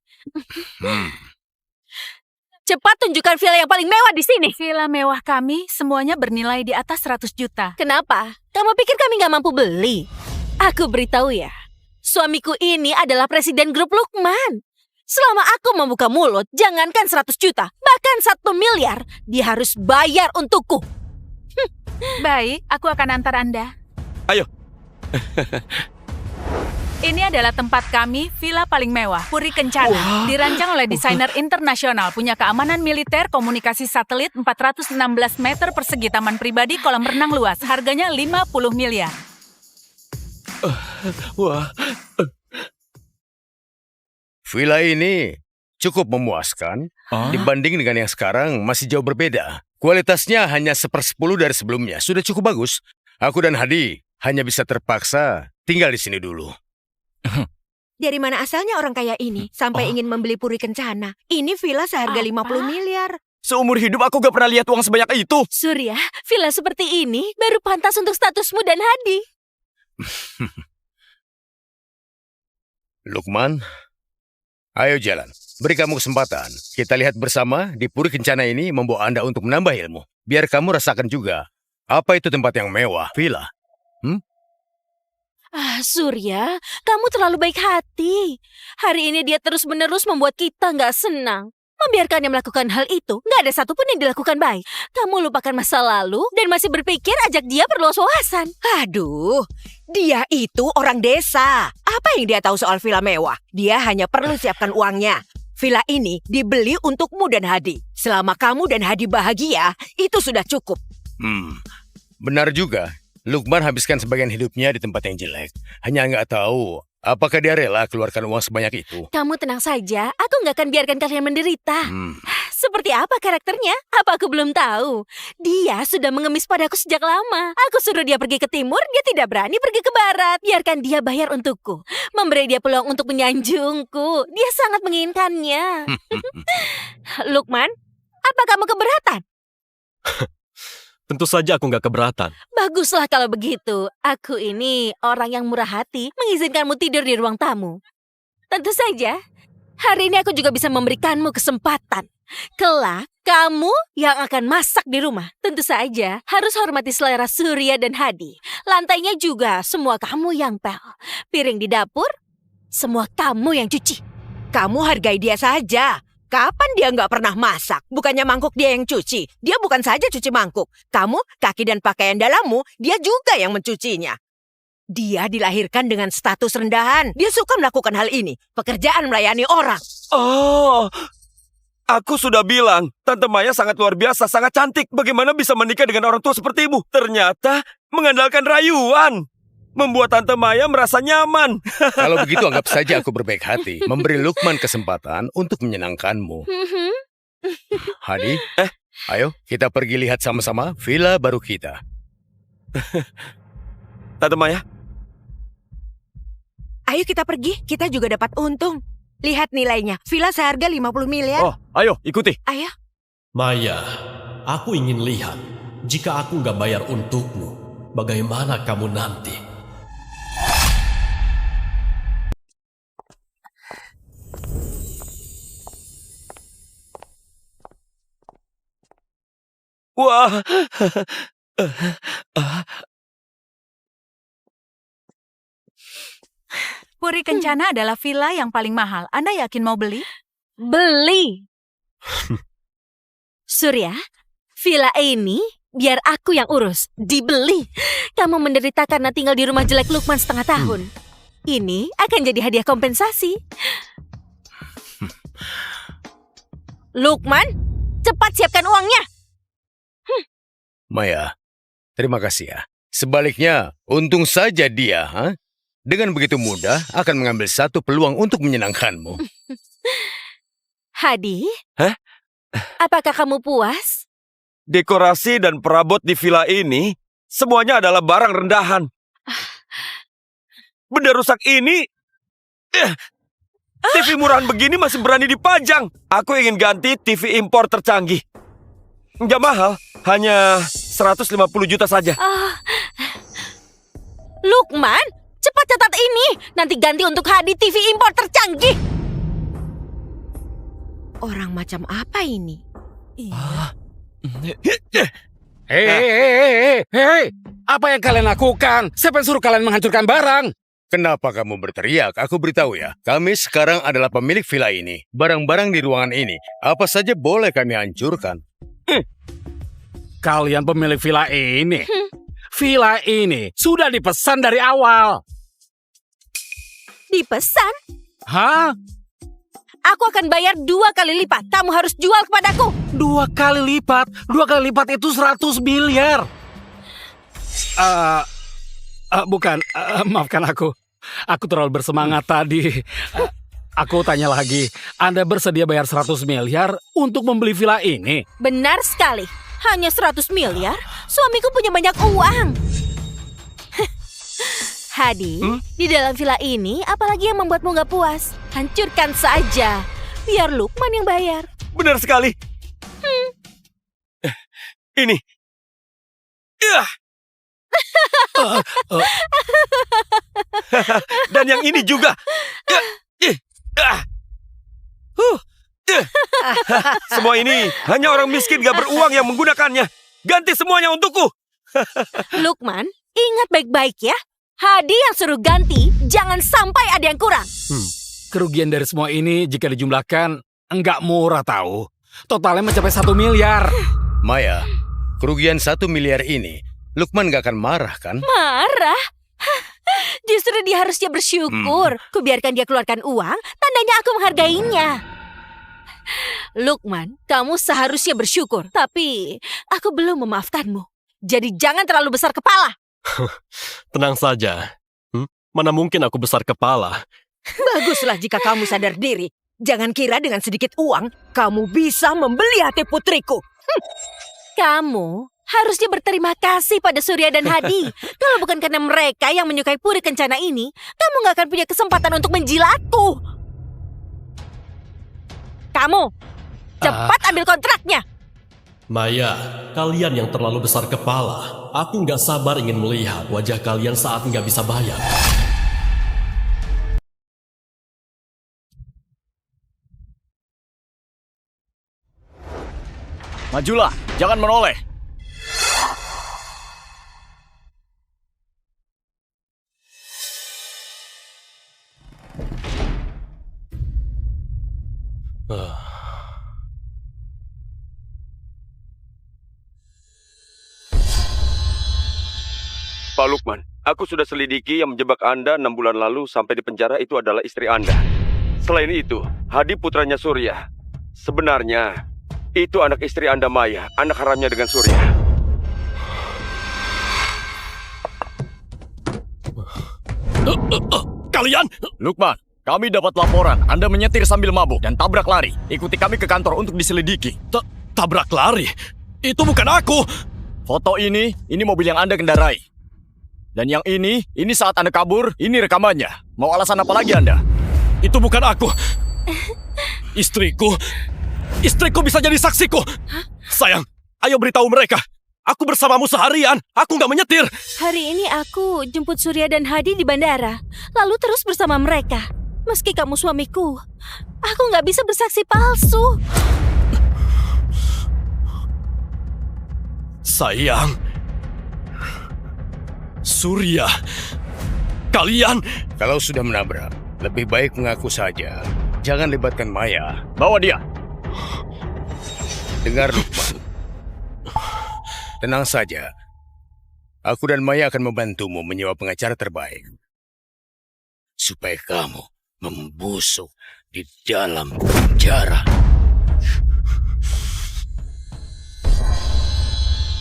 Cepat tunjukkan villa yang paling mewah di sini. Villa mewah kami semuanya bernilai di atas 100 juta. Kenapa? Kamu pikir kami nggak mampu beli? Aku beritahu ya, suamiku ini adalah presiden grup Lukman. Selama aku membuka mulut, jangankan 100 juta, bahkan 1 miliar, dia harus bayar untukku. Baik, aku akan antar Anda. Ayo. Ini adalah tempat kami, villa paling mewah, Puri Kencana. Dirancang oleh desainer internasional, punya keamanan militer, komunikasi satelit, 416 meter persegi, taman pribadi, kolam renang luas. Harganya 50 miliar. Wah. Villa ini cukup memuaskan dibanding dengan yang sekarang masih jauh berbeda. Kualitasnya hanya 1/10 dari sebelumnya. Sudah cukup bagus. Aku dan Hadi hanya bisa terpaksa tinggal di sini dulu. Dari mana asalnya orang kaya ini sampai ingin membeli Puri Kencana? Ini villa seharga 50 miliar. Seumur hidup aku gak pernah lihat uang sebanyak itu. Surya, villa seperti ini baru pantas untuk statusmu dan Hadi. Lukman, ayo jalan. Beri kamu kesempatan. Kita lihat bersama di Puri Kencana ini membawa Anda untuk menambah ilmu. Biar kamu rasakan juga apa itu tempat yang mewah, villa. Surya, kamu terlalu baik hati. Hari ini dia terus-menerus membuat kita nggak senang. Membiarkannya melakukan hal itu, nggak ada satupun yang dilakukan baik. Kamu lupakan masa lalu dan masih berpikir ajak dia berluas wawasan. Aduh, dia itu orang desa. Apa yang dia tahu soal villa mewah? Dia hanya perlu siapkan uangnya. Villa ini dibeli untukmu dan Hadi. Selama kamu dan Hadi bahagia, itu sudah cukup. Benar juga. Lukman habiskan sebagian hidupnya di tempat yang jelek. Hanya nggak tahu apakah dia rela keluarkan uang sebanyak itu. Kamu tenang saja, aku nggak akan biarkan kalian menderita. Seperti apa karakternya? Apa aku belum tahu? Dia sudah mengemis padaku sejak lama. Aku suruh dia pergi ke timur, dia tidak berani pergi ke barat. Biarkan dia bayar untukku. Memberi dia peluang untuk menyanjungku. Dia sangat menginginkannya. Lukman, apa kamu keberatan? Tentu saja aku nggak keberatan. Baguslah kalau begitu. Aku ini orang yang murah hati, mengizinkanmu tidur di ruang tamu. Tentu saja, hari ini aku juga bisa memberikanmu kesempatan. Kelak, kamu yang akan masak di rumah. Tentu saja, harus hormati selera Surya dan Hadi. Lantainya juga semua kamu yang pel. Piring di dapur, semua kamu yang cuci. Kamu hargai dia saja. Kapan dia nggak pernah masak? Bukannya mangkuk dia yang cuci. Dia bukan saja cuci mangkuk. Kamu, kaki dan pakaian dalammu, dia juga yang mencucinya. Dia dilahirkan dengan status rendahan. Dia suka melakukan hal ini. Pekerjaan melayani orang. Oh, aku sudah bilang, Tante Maya sangat luar biasa, sangat cantik. Bagaimana bisa menikah dengan orang tua sepertimu? Ternyata mengandalkan rayuan. Membuat Tante Maya merasa nyaman. Kalau begitu anggap saja aku berbaik hati. Memberi Lukman kesempatan untuk menyenangkanmu. Hadi, ayo kita pergi lihat sama-sama villa baru kita. Tante Maya, Ayo kita pergi, kita juga dapat untung. Lihat nilainya, villa seharga 50 miliar. Oh, ayo ikuti. Ayo. Maya, aku ingin lihat Jika aku nggak bayar untukmu, bagaimana kamu nanti? Wah, Puri Kencana adalah villa yang paling mahal. Anda yakin mau beli? Beli. Surya, villa ini biar aku yang urus. Dibeli. Kamu menderita karena tinggal di rumah jelek Lukman setengah tahun. Ini akan jadi hadiah kompensasi. Lukman, cepat siapkan uangnya. Maya, terima kasih ya. Sebaliknya, untung saja dia, dengan begitu mudah akan mengambil satu peluang untuk menyenangkanmu. Hadi, Hah? apakah kamu puas? dekorasi dan perabot di villa ini semuanya adalah barang rendahan. Benda rusak ini, TV murahan begini masih berani dipajang. Aku ingin ganti TV impor tercanggih. Nggak mahal, hanya 150 juta saja. Lukman, cepat catat ini. Nanti ganti untuk Hadi TV impor tercanggih. Orang macam apa ini? Hei, apa yang kalian lakukan? Siapa yang suruh kalian menghancurkan barang? Kenapa kamu berteriak? Aku beritahu ya, kami sekarang adalah pemilik villa ini. Barang-barang di ruangan ini, apa saja boleh kami hancurkan. Kalian pemilik villa ini. Villa ini sudah dipesan dari awal. Dipesan? Hah? Aku akan bayar 2 kali lipat. Kamu harus jual kepadaku. 2 kali lipat? 2 kali lipat itu 100 miliar. Bukan, maafkan aku. Aku terlalu bersemangat tadi. Aku tanya lagi, Anda bersedia bayar 100 miliar untuk membeli villa ini? Benar sekali. Hanya 100 miliar? Suamiku punya banyak uang. Hadi, di dalam villa ini apalagi yang membuatmu gak puas? Hancurkan saja. Biar Lukman yang bayar. Benar sekali. Ini. Dan yang ini juga. Semua ini hanya orang miskin gak beruang yang menggunakannya. Ganti semuanya untukku. Lukman, ingat baik-baik ya. Hadi yang suruh ganti, jangan sampai ada yang kurang. Kerugian dari semua ini jika dijumlahkan enggak murah tahu. Totalnya mencapai 1 miliar. Maya, kerugian 1 miliar ini, Lukman gak akan marah kan? Marah? Justru dia harusnya bersyukur. Kubiarkan dia keluarkan uang, tandanya aku menghargainya. Lukman, kamu seharusnya bersyukur. Tapi aku belum memaafkanmu. Jadi jangan terlalu besar kepala. Tenang saja. Mana mungkin aku besar kepala? Baguslah jika kamu sadar diri. Jangan kira dengan sedikit uang, kamu bisa membeli hati putriku. Kamu harusnya berterima kasih pada Surya dan Hadi. Kalau bukan karena mereka yang menyukai Puri Kencana ini, kamu gak akan punya kesempatan untuk menjilatku. Kamu, cepat ambil kontraknya. Maya, kalian yang terlalu besar kepala. Aku nggak sabar ingin melihat wajah kalian saat nggak bisa bayar. Majulah, jangan menoleh. Pak Lukman, aku sudah selidiki yang menjebak Anda 6 bulan lalu sampai di penjara itu adalah istri Anda. Selain itu, Hadi putranya Surya. Sebenarnya, itu anak istri Anda Maya, anak haramnya dengan Surya. Kalian! Lukman, kami dapat laporan Anda menyetir sambil mabuk dan tabrak lari. Ikuti kami ke kantor untuk diselidiki. Tabrak lari? Itu bukan aku! Foto ini mobil yang Anda kendarai. Dan yang ini saat Anda kabur, ini rekamannya. Mau alasan apa lagi Anda? Itu bukan aku. Istriku bisa jadi saksiku. Sayang, ayo beritahu mereka. Aku bersamamu seharian. Aku nggak menyetir. Hari ini aku jemput Surya dan Hadi di bandara, lalu terus bersama mereka. Meski kamu suamiku, aku nggak bisa bersaksi palsu. Sayang. Surya. Kalian... Kalau sudah menabrak, lebih baik mengaku saja. Jangan libatkan Maya. Bawa dia. Dengar, Lukman. Tenang saja. Aku dan Maya akan membantumu menyewa pengacara terbaik. Supaya kamu membusuk di dalam penjara.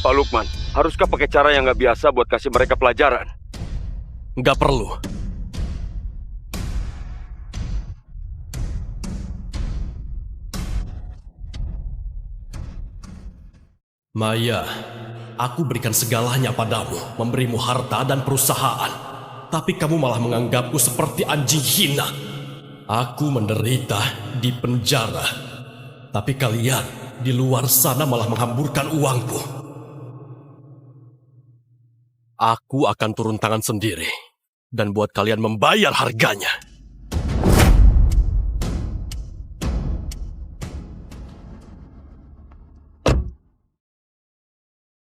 Pak Lukman, haruskah pakai cara yang nggak biasa buat kasih mereka pelajaran? Nggak perlu. Maya, aku berikan segalanya padamu, memberimu harta dan perusahaan. Tapi kamu malah menganggapku seperti anjing hina. Aku menderita di penjara. Tapi kalian di luar sana malah menghamburkan uangku. Aku akan turun tangan sendiri dan buat kalian membayar harganya.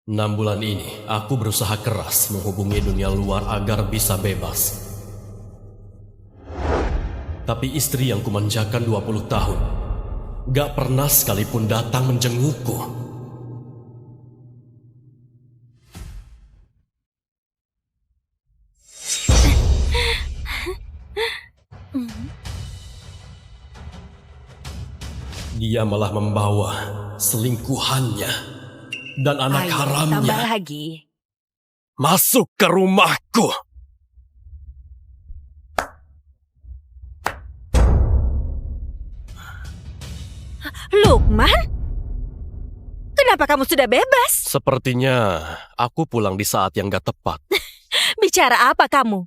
Enam bulan ini, aku berusaha keras menghubungi dunia luar agar bisa bebas. Tapi istri yang kumanjakan 20 tahun, gak pernah sekalipun datang menjengukku. Dia malah membawa selingkuhannya dan anak Ayo, haramnya tambah lagi. masuk ke rumahku. Lukman? Kenapa kamu sudah bebas? Sepertinya aku pulang di saat yang gak tepat. Bicara apa kamu?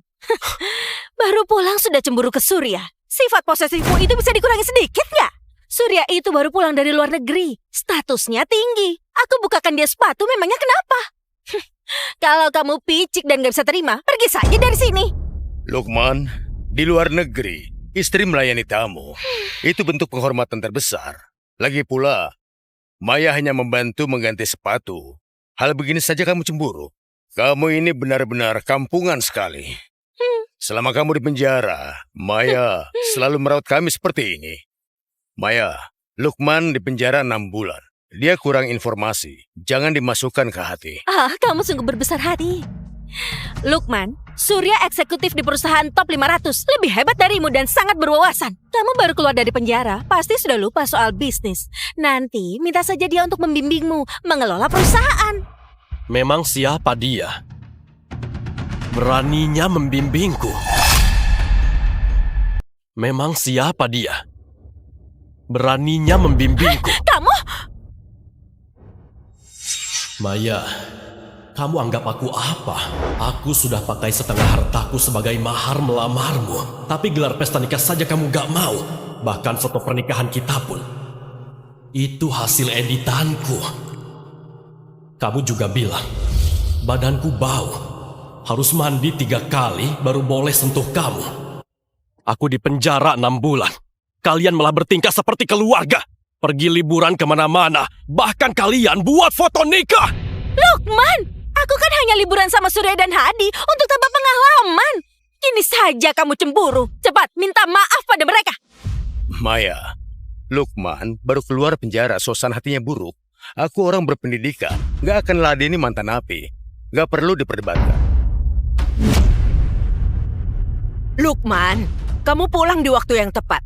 Baru pulang sudah cemburu ke Surya. Sifat posesifmu itu bisa dikurangi sedikit nggak? Surya itu baru pulang dari luar negeri. Statusnya tinggi. Aku bukakan dia sepatu, memangnya kenapa? Kalau kamu picik dan gak bisa terima, pergi saja dari sini. Lukman, di luar negeri, istri melayani tamu. Itu bentuk penghormatan terbesar. Lagi pula, Maya hanya membantu mengganti sepatu. Hal begini saja kamu cemburu. Kamu ini benar-benar kampungan sekali. Selama kamu di penjara, Maya selalu merawat kami seperti ini. Maya, Lukman di penjara 6 bulan. Dia kurang informasi. Jangan dimasukkan ke hati. Ah, kamu sungguh berbesar hati. Lukman, Surya eksekutif di perusahaan top 500. Lebih hebat darimu dan sangat berwawasan. Kamu baru keluar dari penjara, pasti sudah lupa soal bisnis. Nanti minta saja dia untuk membimbingmu mengelola perusahaan. Memang siapa dia? Beraninya membimbingku. Memang siapa dia? Beraninya membimbingku. Kamu? Maya, kamu anggap aku apa? Aku sudah pakai setengah hartaku sebagai mahar melamarmu. Tapi gelar pesta nikah saja kamu gak mau. Bahkan foto pernikahan kita pun. Itu hasil editanku. Kamu juga bilang, badanku bau. Harus mandi 3 kali baru boleh sentuh kamu. Aku di penjara 6 bulan. Kalian malah bertingkah seperti keluarga. Pergi liburan kemana-mana. Bahkan kalian buat foto nikah. Lukman, aku kan hanya liburan sama Surya dan Hadi untuk tambah pengalaman. Kini saja kamu cemburu. Cepat, minta maaf pada mereka. Maya, Lukman baru keluar penjara, suasana hatinya buruk. Aku orang berpendidikan, gak akan ladeni mantan api. Gak perlu diperdebatkan. Lukman, kamu pulang di waktu yang tepat.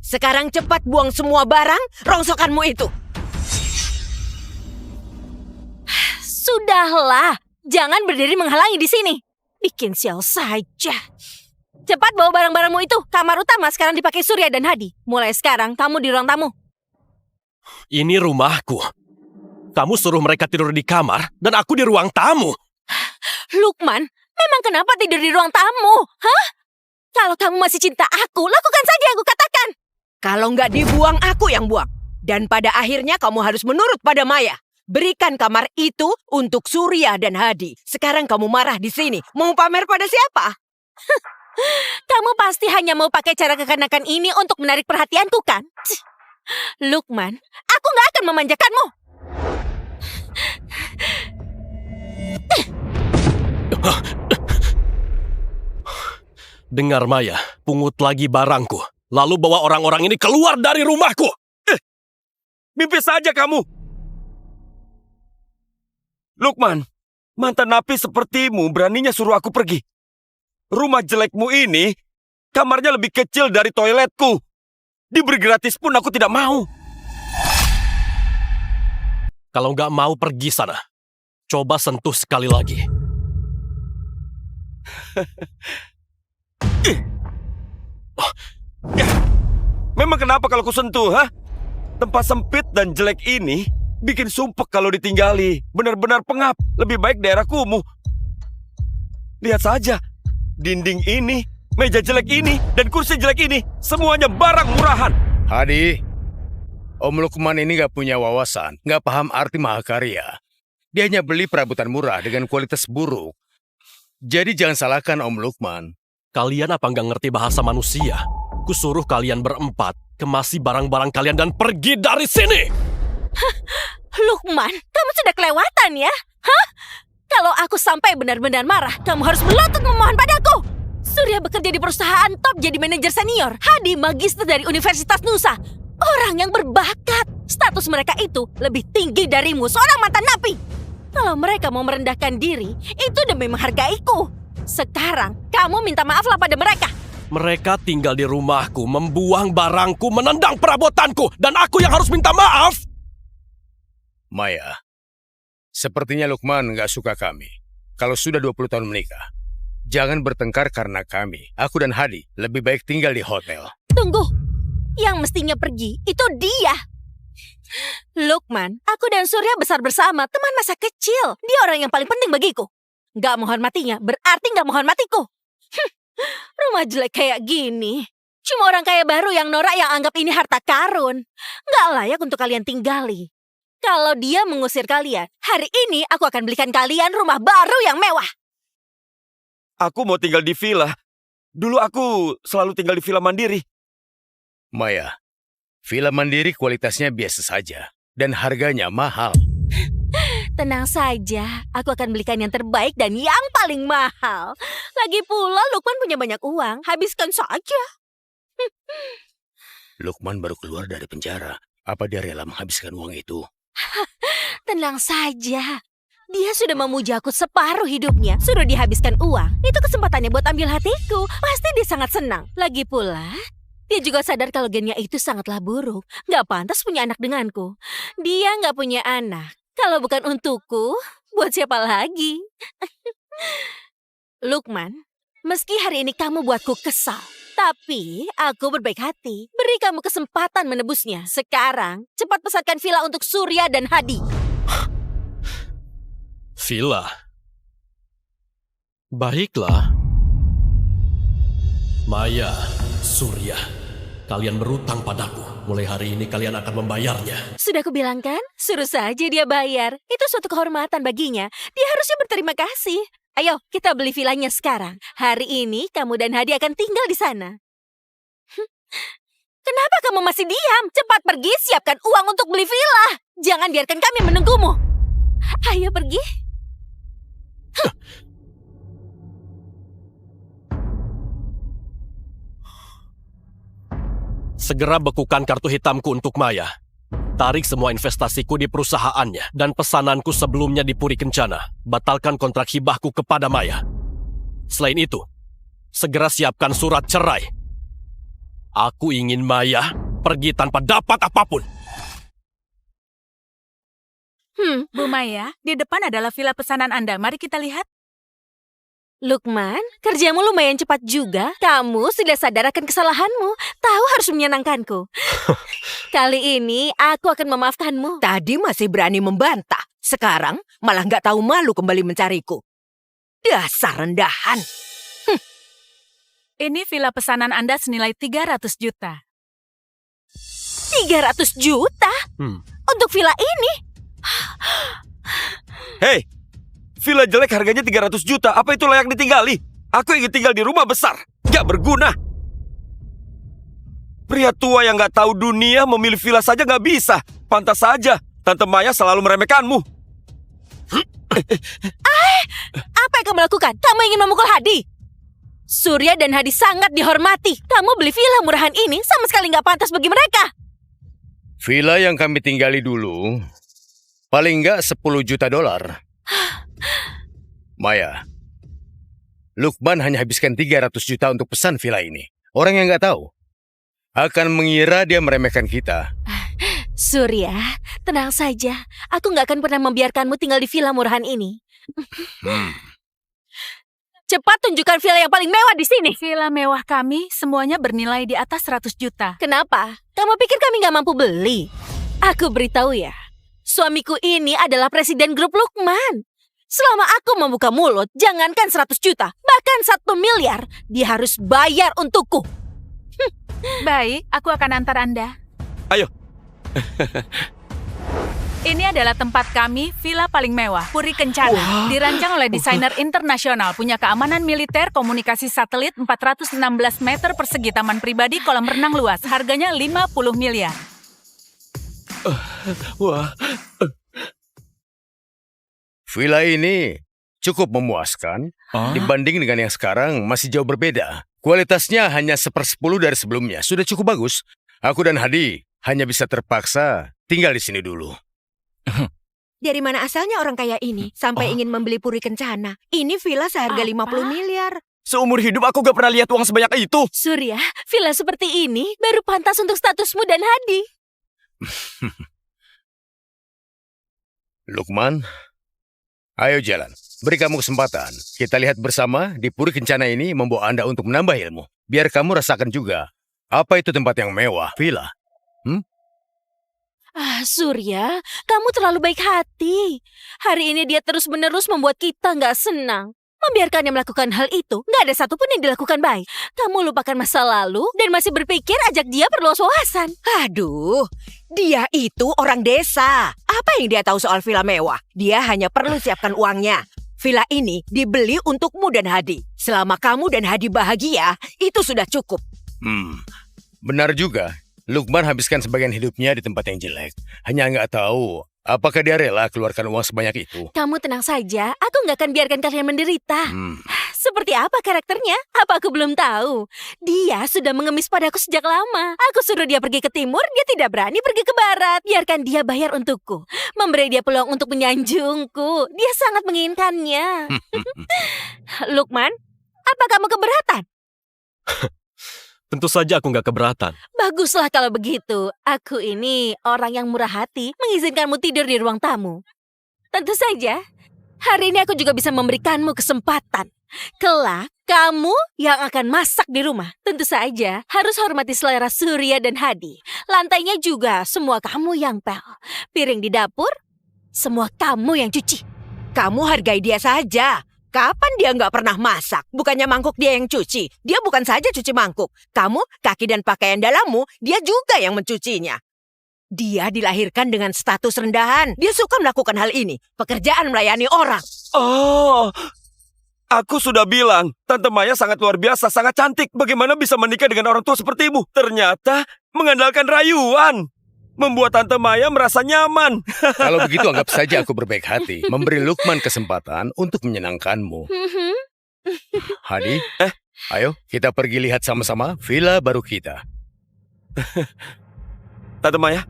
Sekarang cepat buang semua barang rongsokanmu itu. Sudahlah, jangan berdiri menghalangi di sini. Bikin sial saja. Cepat bawa barang-barangmu itu. Kamar utama sekarang dipakai Surya dan Hadi. Mulai sekarang kamu di ruang tamu. Ini rumahku. Kamu suruh mereka tidur di kamar dan aku di ruang tamu. Lukman, memang kenapa tidur di ruang tamu? Hah? Kalau kamu masih cinta aku, lakukan saja yang aku katakan. Kalau nggak dibuang, aku yang buang. Dan pada akhirnya kamu harus menurut pada Maya. Berikan kamar itu untuk Surya dan Hadi. Sekarang kamu marah di sini. Mau pamer pada siapa? Kamu pasti hanya mau pakai cara kekanakan ini untuk menarik perhatianku, kan? Lukman, aku nggak akan memanjakanmu. Dengar Maya, pungut lagi barangku. Lalu bawa orang-orang ini keluar dari rumahku. Mimpi saja kamu. Lukman, mantan napi sepertimu beraninya suruh aku pergi. Rumah jelekmu ini, kamarnya lebih kecil dari toiletku. Diberi gratis pun aku tidak mau. Kalau nggak mau pergi sana, coba sentuh sekali lagi. Memang kenapa kalau ku sentuh, ha? Tempat sempit dan jelek ini bikin sumpek kalau ditinggali. Benar-benar pengap. Lebih baik daerah kumuh. Lihat saja, dinding ini, meja jelek ini, dan kursi jelek ini, semuanya barang murahan. Hadi, Om Lukman ini gak punya wawasan, gak paham arti mahakarya. Dia hanya beli perabotan murah dengan kualitas buruk. Jadi jangan salahkan Om Lukman. Kalian apa nggak ngerti bahasa manusia? Kusuruh kalian berempat, kemasi barang-barang kalian dan pergi dari sini! Lukman, kamu sudah kelewatan ya? Hah? Kalau aku sampai benar-benar marah, kamu harus melotot memohon padaku. Surya bekerja di perusahaan top jadi manajer senior. Hadi magister dari Universitas Nusa. Orang yang berbakat. Status mereka itu lebih tinggi darimu, seorang mantan napi. Kalau mereka mau merendahkan diri, itu demi menghargaiku. Sekarang, kamu minta maaflah pada mereka. Mereka tinggal di rumahku, membuang barangku, menendang perabotanku, dan aku yang harus minta maaf! Maya, sepertinya Lukman gak suka kami. Kalau sudah 20 tahun menikah, jangan bertengkar karena kami. Aku dan Hadi lebih baik tinggal di hotel. Tunggu, yang mestinya pergi itu dia. Lukman, aku dan Surya besar bersama, teman masa kecil. Dia orang yang paling penting bagiku. Gak menghormatinya berarti gak menghormatiku. Rumah jelek kayak gini, cuma orang kaya baru yang norak yang anggap ini harta karun. Gak layak untuk kalian tinggali. Kalau dia mengusir kalian, hari ini aku akan belikan kalian rumah baru yang mewah. Aku mau tinggal di villa. Dulu aku selalu tinggal di villa mandiri. Maya, villa mandiri kualitasnya biasa saja dan harganya mahal. Tenang saja, aku akan belikan yang terbaik dan yang paling mahal. Lagi pula Lukman punya banyak uang, habiskan saja. Lukman baru keluar dari penjara. Apa dia rela menghabiskan uang itu? Tenang saja, dia sudah memujaku separuh hidupnya. Suruh dihabiskan uang, itu kesempatannya buat ambil hatiku. Pasti dia sangat senang. Lagi pula, dia juga sadar kalau gennya itu sangatlah buruk. Gak pantas punya anak denganku. Dia gak punya anak. Kalau bukan untukku, buat siapa lagi? Lukman, meski hari ini kamu buatku kesal, tapi aku berbaik hati. Beri kamu kesempatan menebusnya. Sekarang, cepat pesankan villa untuk Surya dan Hadi. Villa? Baiklah. Maya, Surya, kalian berutang padaku. Mulai hari ini kalian akan membayarnya. Sudah kubilang kan, suruh saja dia bayar. Itu suatu kehormatan baginya. Dia harusnya berterima kasih. Ayo, kita beli villanya sekarang. Hari ini kamu dan Hadi akan tinggal di sana. Kenapa kamu masih diam? Cepat pergi, siapkan uang untuk beli villa. Jangan biarkan kami menunggumu. Ayo pergi. Segera bekukan kartu hitamku untuk Maya. Tarik semua investasiku di perusahaannya dan pesananku sebelumnya di Puri Kencana. Batalkan kontrak hibahku kepada Maya. Selain itu, segera siapkan surat cerai. Aku ingin Maya pergi tanpa dapat apapun. Bu Maya, di depan adalah villa pesanan Anda. Mari kita lihat. Lukman, kerjamu lumayan cepat juga. Kamu sudah sadar akan kesalahanmu. Tahu harus menyenangkanku. Kali ini aku akan memaafkanmu. Tadi masih berani membantah. Sekarang malah nggak tahu malu kembali mencariku. Dasar rendahan. Ini villa pesanan Anda senilai 300 juta. 300 juta? Untuk villa ini? Hei, villa jelek harganya 300 juta. Apa itu layak ditinggali? Aku ingin tinggal di rumah besar. Gak berguna. Pria tua yang gak tahu dunia memilih villa saja gak bisa. Pantas saja Tante Maya selalu meremehkanmu. Apa yang kamu lakukan? Kamu ingin memukul Hadi? Surya dan Hadi sangat dihormati. Kamu beli villa murahan ini sama sekali nggak pantas bagi mereka. Villa yang kami tinggali dulu, paling nggak 10 juta dolar. Maya, Lukman hanya habiskan 300 juta untuk pesan villa ini. Orang yang nggak tahu akan mengira dia meremehkan kita. Surya, tenang saja. Aku nggak akan pernah membiarkanmu tinggal di villa murahan ini. Cepat tunjukkan villa yang paling mewah di sini. Villa mewah kami semuanya bernilai di atas 100 juta. Kenapa? Kamu pikir kami nggak mampu beli? Aku beritahu ya, suamiku ini adalah presiden grup Lukman. Selama aku membuka mulut, jangankan 100 juta, bahkan 1 miliar, dia harus bayar untukku. Baik, aku akan antar Anda. Ayo. Ini adalah tempat kami, villa paling mewah, Puri Kencana. Dirancang oleh desainer internasional, punya keamanan militer, komunikasi satelit, 416 meter persegi, taman pribadi, kolam renang luas. Harganya 50 miliar. Wah. Villa ini cukup memuaskan dibanding dengan yang sekarang masih jauh berbeda. Kualitasnya hanya 1/10 dari sebelumnya. Sudah cukup bagus. Aku dan Hadi hanya bisa terpaksa tinggal di sini dulu. Dari mana asalnya orang kaya ini sampai ingin membeli Puri Kencana? Ini villa seharga 50 miliar. Seumur hidup aku gak pernah lihat uang sebanyak itu. Surya, villa seperti ini baru pantas untuk statusmu dan Hadi. Lukman, ayo jalan. Beri kamu kesempatan. Kita lihat bersama di Puri Kencana ini membawa Anda untuk menambah ilmu. Biar kamu rasakan juga apa itu tempat yang mewah, villa. Surya, kamu terlalu baik hati. Hari ini dia terus-menerus membuat kita nggak senang. Membiarkannya melakukan hal itu, nggak ada satupun yang dilakukan baik. Kamu lupakan masa lalu dan masih berpikir ajak dia berluas wawasan. Aduh, dia itu orang desa. Apa yang dia tahu soal villa mewah? Dia hanya perlu siapkan uangnya. Villa ini dibeli untukmu dan Hadi. Selama kamu dan Hadi bahagia, itu sudah cukup. Benar juga. Lukman habiskan sebagian hidupnya di tempat yang jelek. Hanya nggak tahu apakah dia rela keluarkan uang sebanyak itu. Kamu tenang saja, aku nggak akan biarkan kalian menderita. Seperti apa karakternya? Apa aku belum tahu? Dia sudah mengemis padaku sejak lama. Aku suruh dia pergi ke timur, dia tidak berani pergi ke barat. Biarkan dia bayar untukku. Memberi dia peluang untuk menyanjungku. Dia sangat menginginkannya. Lukman, apa kamu keberatan? Tentu saja aku nggak keberatan. Baguslah kalau begitu. Aku ini orang yang murah hati, mengizinkanmu tidur di ruang tamu. Tentu saja, hari ini aku juga bisa memberikanmu kesempatan. Kelak, kamu yang akan masak di rumah. Tentu saja, harus hormati selera Surya dan Hadi. Lantainya juga semua kamu yang pel. Piring di dapur, semua kamu yang cuci. Kamu hargai dia saja. Kapan dia nggak pernah masak? Bukannya mangkuk dia yang cuci. Dia bukan saja cuci mangkuk. Kamu, kaki dan pakaian dalammu, dia juga yang mencucinya. Dia dilahirkan dengan status rendahan. Dia suka melakukan hal ini. Pekerjaan melayani orang. Oh, aku sudah bilang, Tante Maya sangat luar biasa, sangat cantik. Bagaimana bisa menikah dengan orang tua sepertimu? Ternyata mengandalkan rayuan. Membuat Tante Maya merasa nyaman. Kalau begitu anggap saja aku berbaik hati. Memberi Lukman kesempatan untuk menyenangkanmu. Hadi, ayo kita pergi lihat sama-sama villa baru kita. Tante Maya,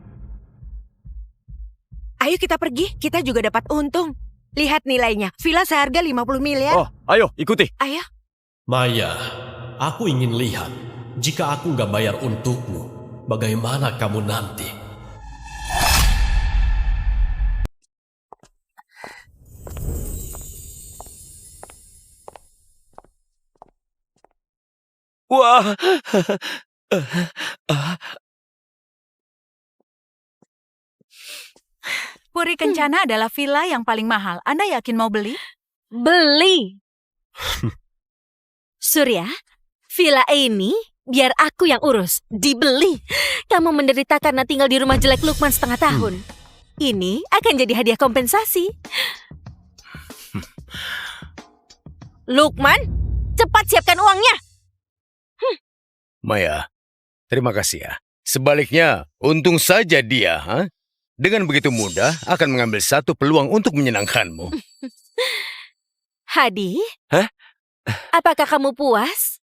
Ayo kita pergi, kita juga dapat untung. Lihat nilainya, villa seharga 50 miliar. Oh, ayo ikuti. Ayo. Maya, aku ingin lihat. Jika aku nggak bayar untukmu, bagaimana kamu nanti? wah. Puri Kencana adalah villa yang paling mahal. Anda yakin mau beli? Beli. Surya, villa ini biar aku yang urus. Dibeli. Kamu menderita karena tinggal di rumah jelek Lukman setengah tahun. Ini akan jadi hadiah kompensasi. Lukman, cepat siapkan uangnya. Maya, terima kasih ya. Sebaliknya, untung saja dia, dengan begitu mudah akan mengambil satu peluang untuk menyenangkanmu. Hadi, Hah? apakah kamu puas?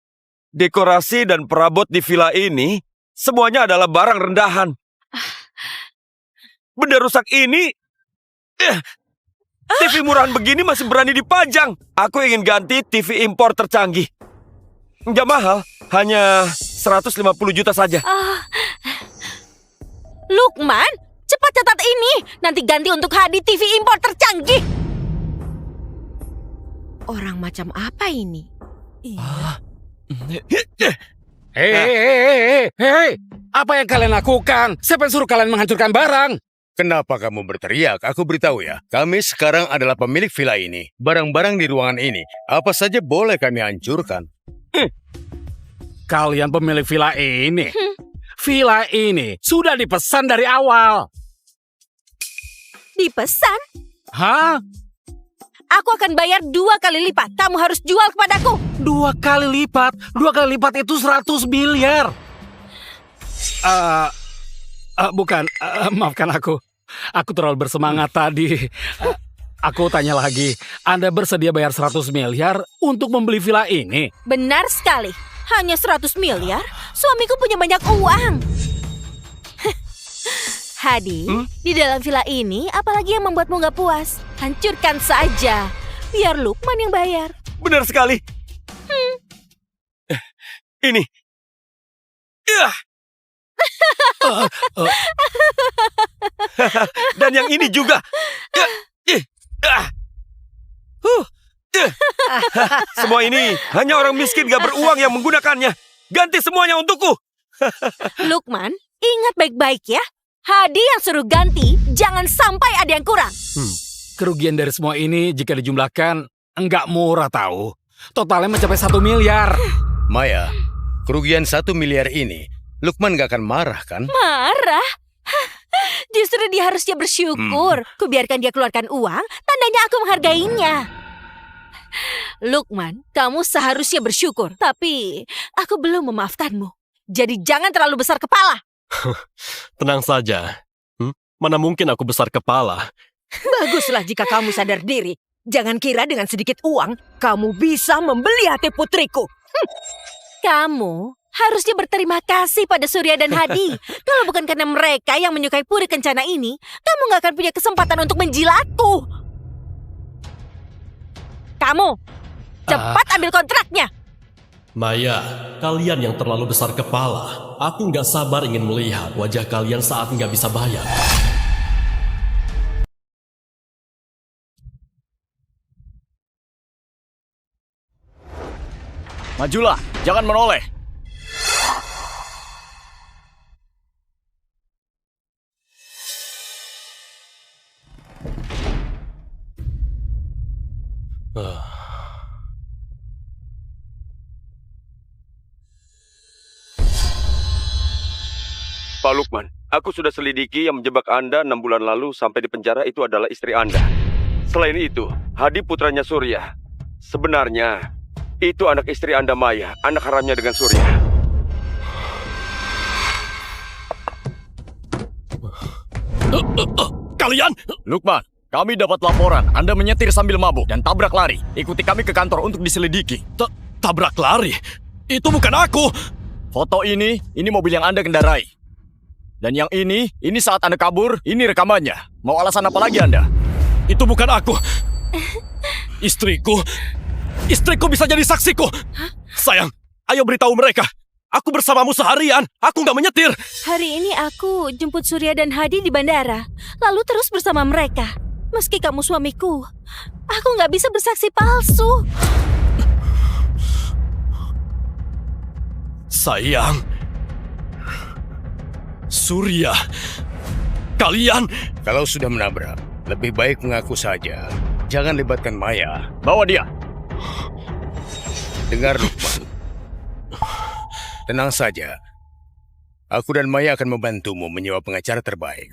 Dekorasi dan perabot di villa ini semuanya adalah barang rendahan. Benda rusak ini, TV murahan begini masih berani dipajang. Aku ingin ganti TV impor tercanggih. Nggak mahal, hanya 150 juta saja. Lukman, cepat catat ini. Nanti ganti untuk Hadi TV impor tercanggih. Orang macam apa ini? Hei, apa yang kalian lakukan? Siapa yang suruh kalian menghancurkan barang? Kenapa kamu berteriak? Aku beritahu ya, kami sekarang adalah pemilik villa ini. Barang-barang di ruangan ini, apa saja boleh kami hancurkan. Kalian pemilik villa ini. Villa ini sudah dipesan dari awal. Dipesan? Hah? Aku akan bayar 2 kali lipat. Kamu harus jual kepadaku. 2 kali lipat? 2 kali lipat itu 100 miliar. Bukan, maafkan aku. Aku terlalu bersemangat tadi. Aku tanya lagi, Anda bersedia bayar 100 miliar untuk membeli villa ini? Benar sekali. Hanya 100 miliar? Suamiku punya banyak uang. Hadi, di dalam villa ini apalagi yang membuatmu gak puas? Hancurkan saja. Biar Lukman yang bayar. Benar sekali. Ini. Dan yang ini juga. Semua ini hanya orang miskin gak beruang yang menggunakannya. Ganti semuanya untukku. Lukman, ingat baik-baik ya. Hadi yang suruh ganti, jangan sampai ada yang kurang. Kerugian dari semua ini jika dijumlahkan enggak murah tahu. Totalnya mencapai 1 miliar. Maya, kerugian 1 miliar ini, Lukman gak akan marah kan? Marah? Justru dia harusnya bersyukur. Kubiarkan dia keluarkan uang, tandanya aku menghargainya. Lukman, kamu seharusnya bersyukur. Tapi aku belum memaafkanmu. Jadi jangan terlalu besar kepala. Tenang saja. Mana mungkin aku besar kepala. Baguslah jika kamu sadar diri. Jangan kira dengan sedikit uang, kamu bisa membeli hati putriku. Kamu harusnya berterima kasih pada Surya dan Hadi. Kalau bukan karena mereka yang menyukai Puri Kencana ini, kamu gak akan punya kesempatan untuk menjilatku. Kamu, cepat ambil kontraknya. Maya, kalian yang terlalu besar kepala. Aku nggak sabar ingin melihat wajah kalian saat nggak bisa bayar. Majulah, jangan menoleh. Pak Lukman, aku sudah selidiki yang menjebak Anda 6 bulan lalu sampai di penjara itu adalah istri Anda. Selain itu, Hadi putranya Surya. Sebenarnya, itu anak istri Anda Maya, anak haramnya dengan Surya. Kalian? Lukman, kami dapat laporan Anda menyetir sambil mabuk dan tabrak lari. Ikuti kami ke kantor untuk diselidiki. Tabrak lari? Itu bukan aku! Foto ini mobil yang Anda kendarai. Dan yang ini saat Anda kabur, ini rekamannya. Mau alasan apa lagi Anda? Itu bukan aku. Istriku bisa jadi saksiku. Sayang, ayo beritahu mereka. Aku bersamamu seharian. Aku nggak menyetir. Hari ini aku jemput Surya dan Hadi di bandara. Lalu terus bersama mereka. Meski kamu suamiku, aku nggak bisa bersaksi palsu. Sayang, Surya, kalian... Kalau sudah menabrak, lebih baik mengaku saja. Jangan libatkan Maya. Bawa dia. Dengar Lukman. Tenang saja. Aku dan Maya akan membantumu menyewa pengacara terbaik.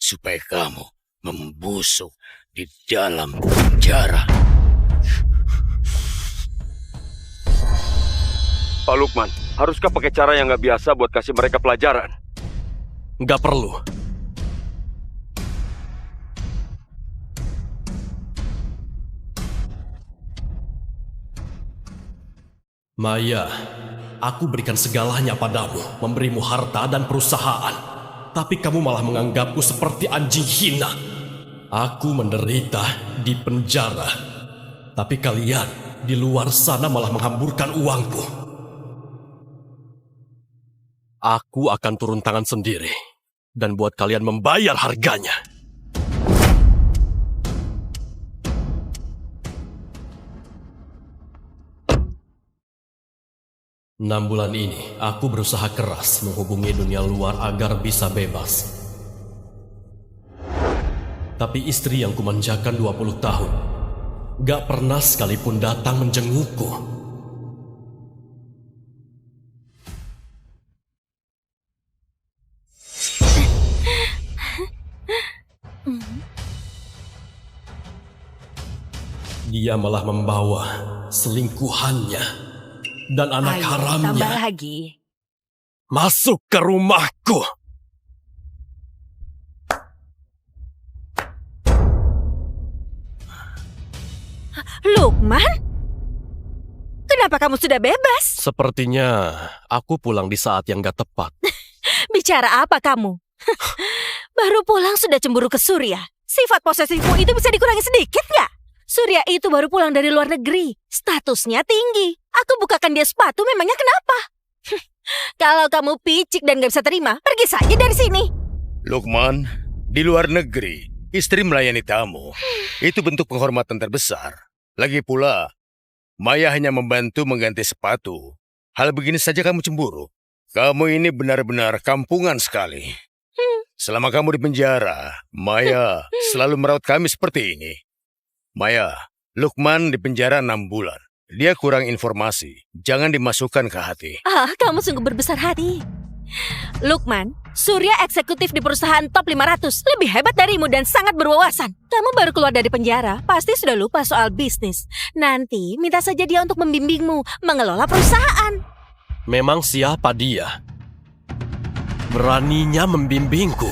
supaya kamu membusuk di dalam penjara. Pak Lukman, haruskah pakai cara yang nggak biasa buat kasih mereka pelajaran? Nggak perlu. Maya, aku berikan segalanya padamu, memberimu harta dan perusahaan. Tapi kamu malah menganggapku seperti anjing hina. Aku menderita di penjara. Tapi kalian di luar sana malah menghamburkan uangku. Aku akan turun tangan sendiri dan buat kalian membayar harganya. Enam bulan ini, aku berusaha keras menghubungi dunia luar agar bisa bebas. Tapi istri yang kumanjakan 20 tahun, gak pernah sekalipun datang menjengukku. Dia malah membawa selingkuhannya dan anak Tambah haramnya lagi. masuk ke rumahku. Lukman? Kenapa kamu sudah bebas? Sepertinya aku pulang di saat yang gak tepat. Bicara apa kamu? Baru pulang sudah cemburu ke Surya. Sifat posesifmu itu bisa dikurangi sedikit nggak? Surya itu baru pulang dari luar negeri. Statusnya tinggi. Aku bukakan dia sepatu, memangnya kenapa? Kalau kamu picik dan gak bisa terima, pergi saja dari sini. Lukman, di luar negeri, istri melayani tamu. Itu bentuk penghormatan terbesar. Lagi pula, Maya hanya membantu mengganti sepatu. Hal begini saja kamu cemburu. Kamu ini benar-benar kampungan sekali. Selama kamu di penjara, Maya selalu merawat kami seperti ini. Maya, Lukman di penjara 6 bulan. Dia kurang informasi. Jangan dimasukkan ke hati. Kamu sungguh berbesar hati. Lukman, Surya eksekutif di perusahaan top 500. Lebih hebat darimu dan sangat berwawasan. Kamu baru keluar dari penjara, pasti sudah lupa soal bisnis. Nanti minta saja dia untuk membimbingmu mengelola perusahaan. Memang siapa dia? Beraninya membimbingku.